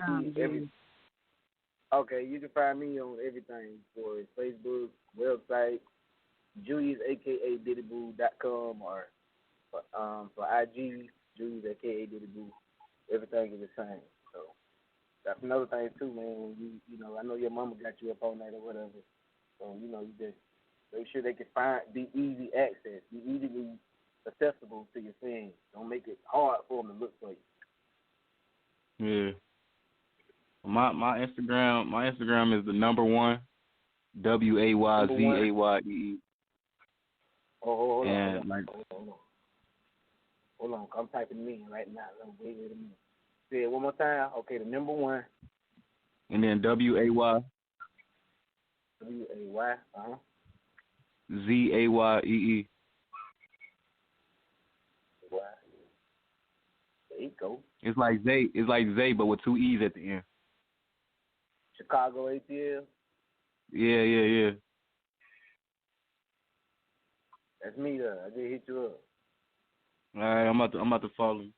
Okay, you can find me on everything for Facebook, website, Julius aka DiddyBoo.com, or for IG, Julius aka DiddyBoo. Everything is the same. So that's another thing too, man. When I know your mama got you up on that or whatever. So you just make sure they can be easy access, be easily accessible to your fans. Don't make it hard for them to look for you. Yeah. My Instagram is the number 1 WAYZAYEE. Hold on. Hold on, I'm typing me right now. Wait a minute. Say it one more time. Okay, the number 1. And then WAY. WAY. ZAYEE. Wow. There you go. It's like Zay, but with 2 E's at the end. Chicago ATL. Yeah. That's me there. I just hit you up. All right, I'm about to follow you.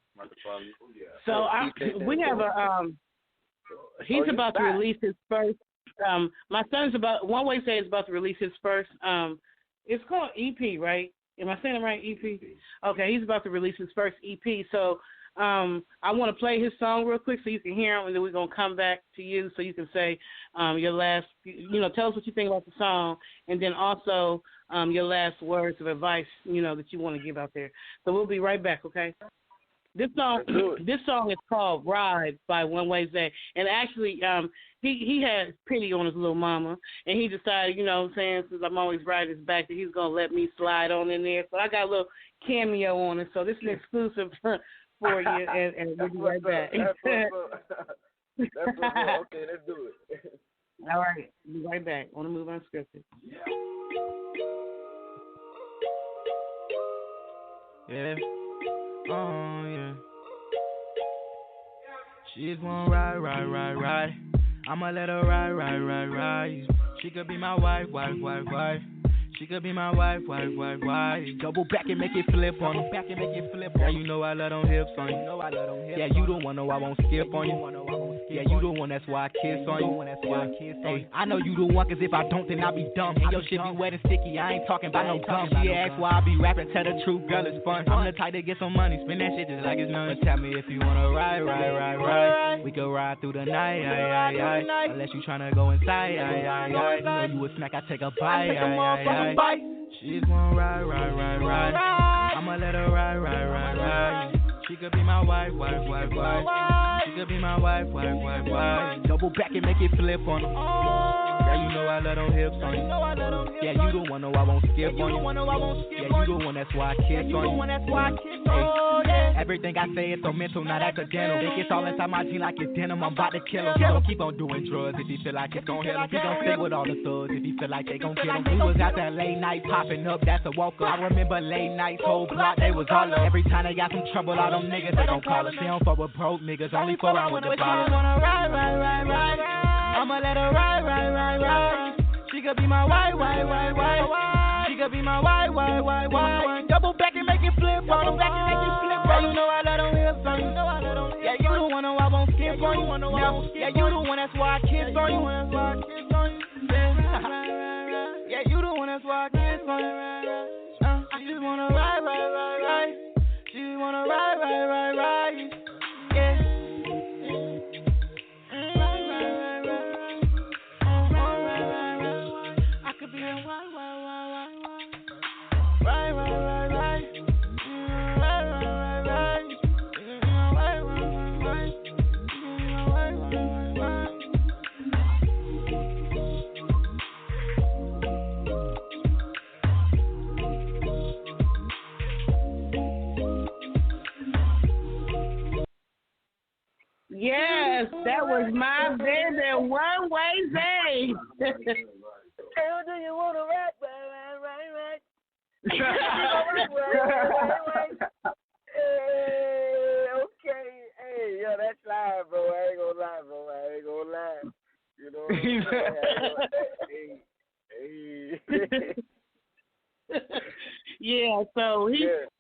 So we have a he's about to release his first. My son's One Way Zay is about to release his first. It's called EP, right? Am I saying it right? EP. Okay, he's about to release his first EP. So I want to play his song real quick so you can hear him, and then we're gonna come back to you so you can say your last. Tell us what you think about the song, and then also your last words of advice. That you want to give out there. So we'll be right back. Okay. This song is called "Ride" by One Way Zay, and actually, he had pity on his little mama, and he decided, since I'm always riding his back, that he's gonna let me slide on in there. So I got a little cameo on it. So this is an exclusive for you, and we'll be right back. That's what's up. Okay, let's do it. All right, be right back. On the Move Unscripted. Yeah. Oh, yeah. She just wanna ride. I'ma let her ride. She could be my wife. She could be my wife. Double back and make it flip on her. Yeah, you know I love them hips on you. Yeah, you the one, no, I won't skip on you. Yeah, you the one, that's why I kiss on you. Hey, I know you the one, cause if I don't, then I'll be dumb. And your shit be wet and sticky, I ain't talking about no gum. She asked why I be rapping, tell the truth, girl, it's fun. I'm the type to get some money, spend that shit just like it's none. Tell me if you wanna ride. We can ride through the night, unless you tryna go inside, You know you a snack, I take a bite, She just wanna ride. I'ma let her ride. She could be my wife. She could be my wife. Double back and make it flip on her. Yeah, you know I love them hips on you. Yeah, you the one, no, I won't skip on you. Yeah, you the one, that's why I kiss on you. Hey, everything I say is so mental, not accidental. Think it's all inside my jeans like it's denim. I'm about to kill him. So keep on doing drugs if he feel like it's gon' hit him. He gon' stay with all the thugs if he feel like they gon' get him. We was out that late night popping up, that's a walk up. I remember late nights, whole block, they was all up. Every time they got some trouble, all them niggas, they gon' call us. They don't fuck with broke niggas, only fuck around with the ballers. Wanna ride. I'ma let her ride. She could be my wife. She could be my wife. Double back and make it flip on them. Yeah, you know I let them hips on you. Yeah, you the one, no, I won't skip on you. Yeah, you the one, that's why I kiss on you. Yeah, you the one, that's why I kiss on you. She just wanna ride. She just wanna ride. Yeah. I could be a right. Yes, that was my baby, One Way Zay. Hey, what do you want to rap? Right. Hey, okay. Hey, yo, that's live, bro. I ain't gonna lie. You know what I'm saying? Hey. Yeah, so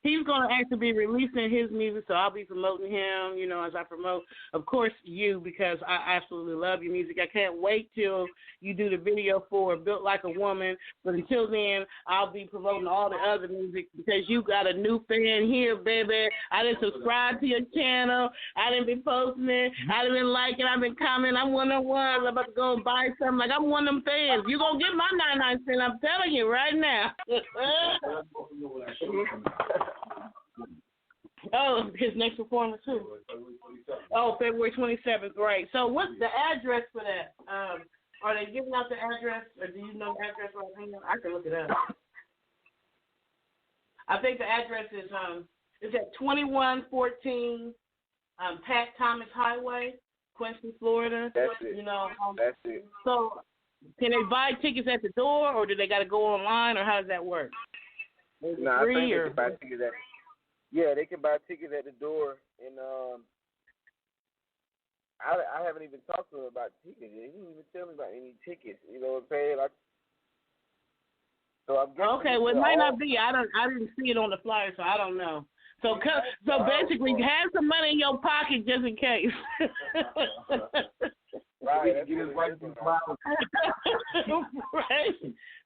he's going to actually be releasing his music, so I'll be promoting him, you know, as I promote, of course, you, because I absolutely love your music. I can't wait till you do the video for Built Like a Woman, but until then, I'll be promoting all the other music because you got a new fan here, baby. I didn't subscribe to your channel. I didn't be posting it. I didn't been liking. I've been commenting. I'm one of the ones. I'm about to go and buy something. Like, I'm one of them fans. You're going to get my 99 cents. I'm telling you right now. Oh, his next performance too. Oh, February 27th, right. So what's the address for that? Are they giving out the address, or do you know the address right now? I can look it up. I think the address is at 2114 Pat Thomas Highway, Quincy, Florida. That's it. You know, that's it. So can they buy tickets at the door, or do they got to go online, or how does that work? No, I think they can buy tickets they can buy tickets at the door, and I haven't even talked to him about tickets. He didn't even tell me about any tickets. You know what I'm saying? So I'm guessing. Okay, well, it might not be. I didn't see it on the flyer, so I don't know. So basically, have some money in your pocket just in case. Right. Get his wife some flowers. Right.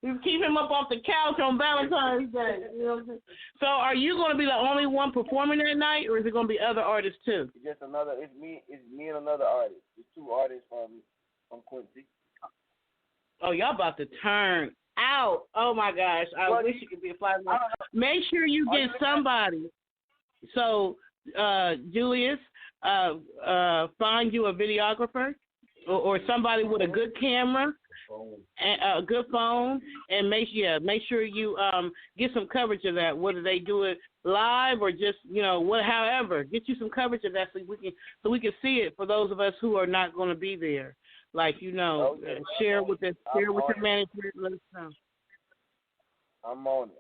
We keep him up off the couch on Valentine's Day. You know what I'm saying? So, are you going to be the only one performing that night, or is it going to be other artists too? It's me and another artist. It's two artists from Quincy. Oh, y'all about to turn out. Oh my gosh. I wish you could be a fly. Make sure you get somebody. So, Julius, find you a videographer or somebody with a good camera and a good phone, and make sure you get some coverage of that. Whether they do it live or just however, get you some coverage of that so we can see it for those of us who are not going to be there. Like share with your management. Let us know. I'm on it.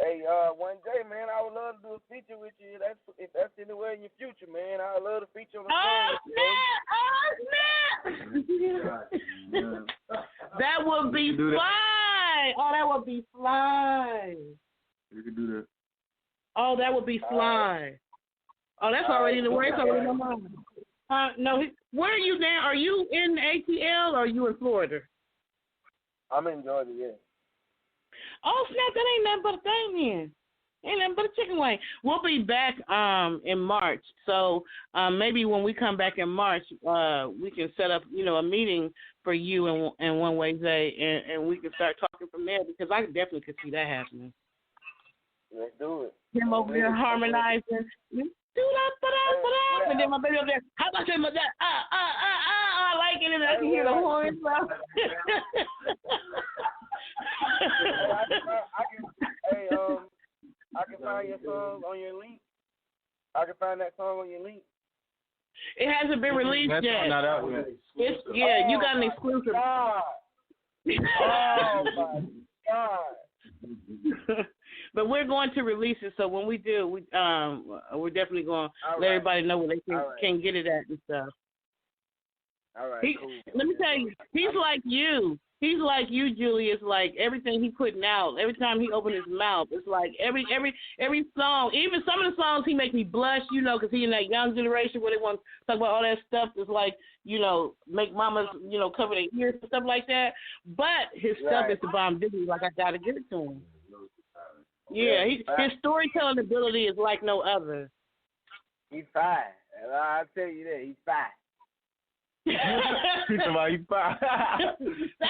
Hey, one day, man, I would love to do a feature with you. If that's anywhere in your future, man, I would love to feature on the song. That would be fly. Oh, that would be fly. You can do that. Oh, that would be fly. Oh, that's already in the works. Already in my mind. No, where are you now? Are you in ATL or are you in Florida? I'm in Georgia, yeah. Oh, snap, that ain't nothing but a thing then. Ain't nothing but a chicken wing. We'll be back in March. So maybe when we come back in March, we can set up, a meeting for you and One Way Zay, and we can start talking from there because I definitely could see that happening. Let's do it. Him over there harmonizing. And then my baby over there, how about that? I like it, and I can hear the horns. I can find your song on your link. I can find that song on your link. It hasn't been released yet. Not out yet. You got an exclusive. God. Oh my God. But we're going to release it, so when we do, we're definitely going to let everybody know where they can get it at and stuff. All right, cool. Let me tell you, he's like you. He's like you, Julius. Like everything he putting out, every time he open his mouth, it's like every song. Even some of the songs he make me blush, because he in that young generation where they want to talk about all that stuff. It's like make mamas cover their ears and stuff like that. But his stuff is the bomb diggy. Like I gotta give it to him. Yeah, his storytelling ability is like no other. He's fine. I'll tell you that. He's fine. That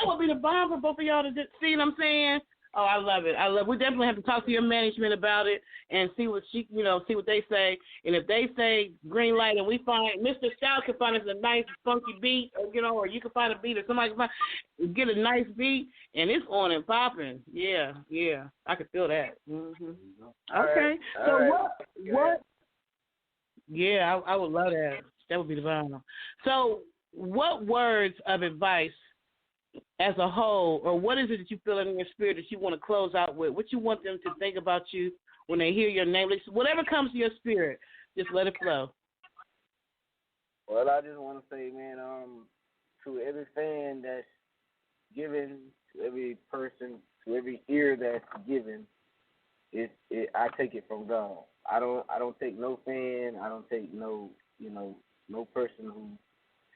would be the bomb for both of y'all to see what I'm saying. Oh, I love it. We definitely have to talk to your management about it and see what see what they say. And if they say green light and we find Mr. Stout can find us a nice funky beat, or you can find a beat or somebody can get a nice beat and it's on and popping. Yeah, I can feel that. Mm-hmm. Okay, what? Yeah, I would love that. That would be the bomb. So, what words of advice as a whole, or what is it that you feel in your spirit that you want to close out with? What you want them to think about you when they hear your name? Whatever comes to your spirit, just let it flow. Well, I just want to say, man, to every fan that's given, to every person, to every ear that's given, I take it from God. I don't take no fan. I don't take no person who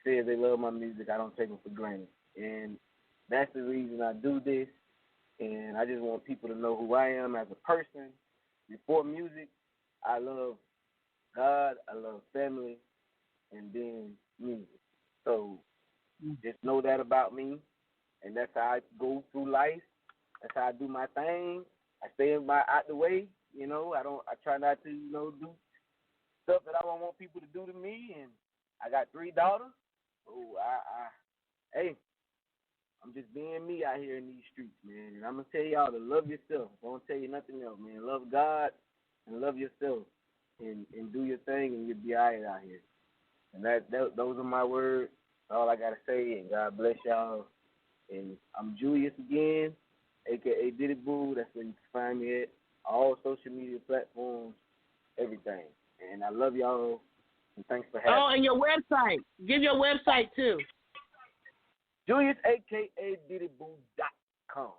says they love my music. I don't take them for granted, and that's the reason I do this. And I just want people to know who I am as a person. Before music, I love God, I love family, and then music. So just know that about me, and that's how I go through life. That's how I do my thing. I stay out the way. I try not to do stuff that I don't want people to do to me. And I got 3 daughters. Oh, hey, I'm just being me out here in these streets, man. And I'm going to tell y'all to love yourself. I won't tell you nothing else, man. Love God and love yourself and do your thing, and you'll be all right out here. And those are my words. That's all I got to say, and God bless y'all. And I'm Julius again, a.k.a. Diddy Boo. That's where you can find me at. All social media platforms, everything. And I love y'all, and thanks for having me. Oh, and your website. Give your website, too. Julius, a.k.a. DiddyBoo.com.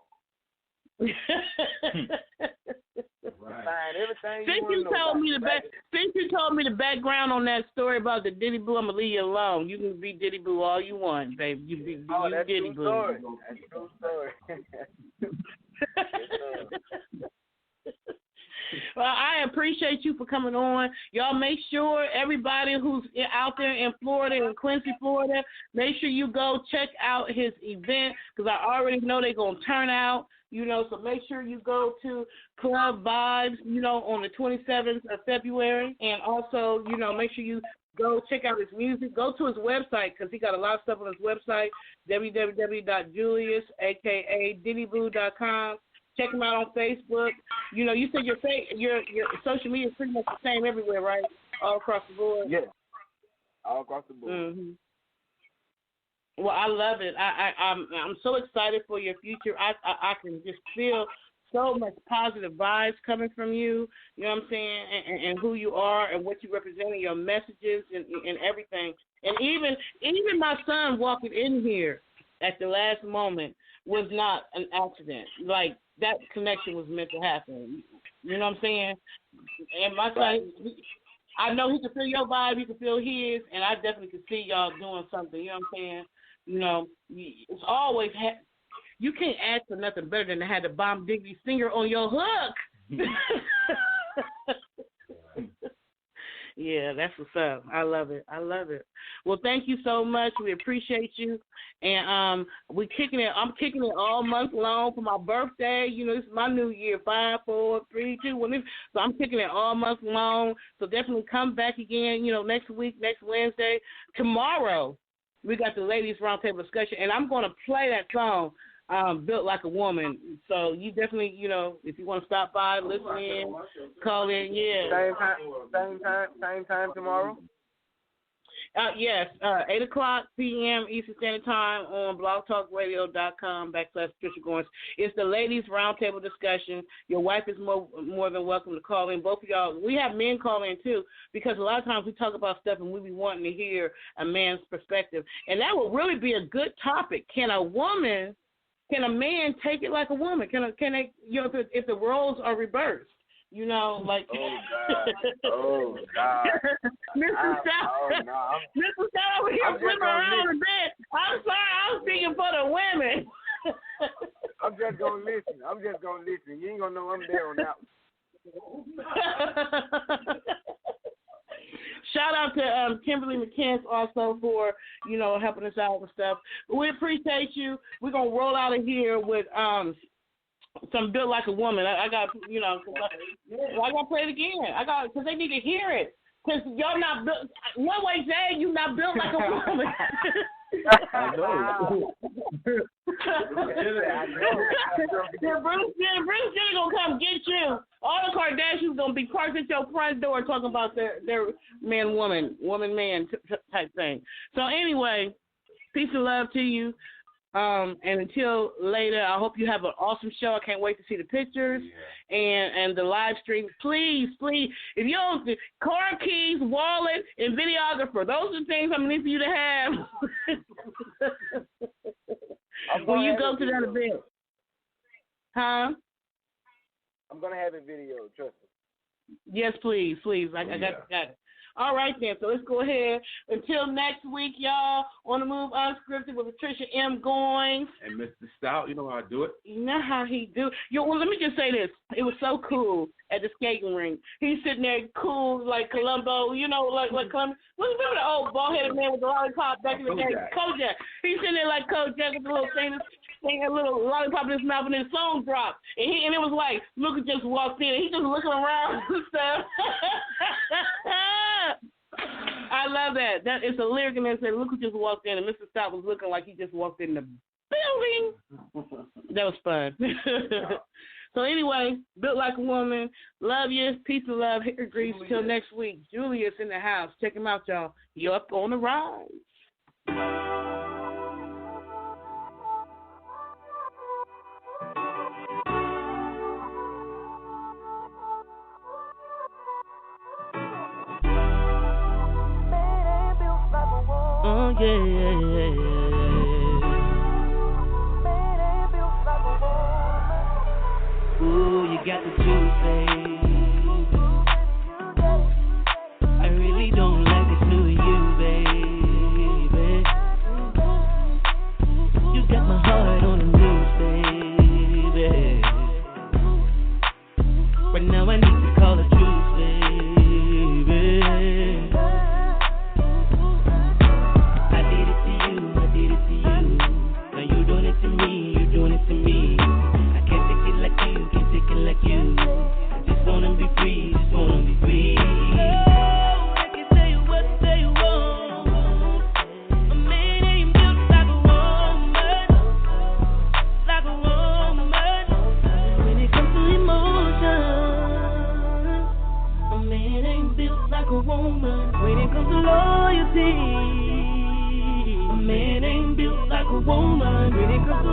Everything since you told me the background on that story about the Diddy Boo, I'm gonna leave you alone. You can be Diddy Boo all you want, baby. You Diddy Boo. Story. That's a true story. Well, I appreciate you for coming on. Y'all make sure everybody who's out there in Florida, in Quincy, Florida, make sure you go check out his event because I already know they're going to turn out, so make sure you go to Club Vibes, on the 27th of February. And also, make sure you go check out his music. Go to his website because he got a lot of stuff on his website, www.julius, a.k.a. DiddyBoo.com. Check him out on Facebook. You said your social media is pretty much the same everywhere, right? All across the board. Yeah, all across the board. Mm-hmm. Well, I love it. I'm so excited for your future. I can just feel so much positive vibes coming from you. You know what I'm saying? And who you are and what you represent, and your messages and everything. And even my son walking in here at the last moment was not an accident. Like, that connection was meant to happen. You know what I'm saying? And my son, I know he can feel your vibe, he can feel his, and I definitely can see y'all doing something. You know what I'm saying? You know, it's always you can't ask for nothing better than to have the Bomb Diggity singer on your hook. Yeah, that's what's up. I love it. Well, thank you so much. We appreciate you. And I'm kicking it all month long for my birthday. You know, this is my new year, 5, 4, 3, 2, 1. So I'm kicking it all month long. So definitely come back again, you know, next week, next Wednesday. Tomorrow, we got the ladies roundtable discussion, and I'm going to play that song, Built Like a Woman. So you definitely, you know, if you want to stop by, listen in, call in, yeah. Same time tomorrow? Yes, 8 o'clock p.m. Eastern Standard Time on blogtalkradio.com/Patricia Goins. It's the ladies roundtable discussion. Your wife is more than welcome to call in. Both of y'all, we have men call in too, because a lot of times we talk about stuff and we be wanting to hear a man's perspective. And that would really be a good topic. Can a man take it like a woman? Can they, you know, if the roles are reversed? You know, like. Oh God. Mr. Stout. Mr. Stout over here flipping around the bed. I'm sorry, I was speaking for the women. I'm just gonna listen. You ain't gonna know I'm there on that one. Shout out to Kimberly McKence also for, you know, helping us out with stuff. We appreciate you. We're gonna roll out of here with some Built Like a Woman. I got, you know, I got to play it again. Because they need to hear it. Because y'all not built. One way saying you not built like a woman. I know. Bruce Jenner gonna come get you. All the Kardashians gonna be parked at your front door talking about their man woman type thing. So anyway, peace and love to you. And until later, I hope you have an awesome show. I can't wait to see the pictures and the live stream. Please, if you don't, car keys, wallet, and videographer, those are the things I'm going to need for you to have when you go to that event. Huh? I'm going to have a video, trust me. Yes, please. I got it. All right, then. So let's go ahead. Until next week, y'all, On the Move Unscripted with Patricia M. Goins. And Mr. Stout, you know how I do it? You know how he do. Yo, well, let me just say this. It was so cool at the skating rink. He's sitting there cool like Columbo, you know, like Columbo. Remember the old bald-headed man with the lollipop back in the day? Kojak. He's sitting there like Kojak with the little thing, a little lollipop in his mouth, and his song dropped. And it was like, Luca just walked in, and he just looking around and stuff. I love that. That is a lyric, and they said Luca just walked in, and Mr. Stout was looking like he just walked in the building. That was fun. So anyway, Built Like a Woman. Love you. Peace and love. Hair grease. Till next week. Julius in the house. Check him out, y'all. You're up on the rise. Oh, yeah. Ooh, you got the juice, babe. I really don't like this new you, baby. You got my heart on the loose, baby. Right now I need to call the truth, baby. I did it to you. Now you doing it to me, I can't take it like you, can't take it like you. I just wanna be free, I can tell you what you want. A man ain't built like a woman. When it comes to emotion, a man ain't built like a woman. When it comes to loyalty, a man ain't built like a woman. When it comes to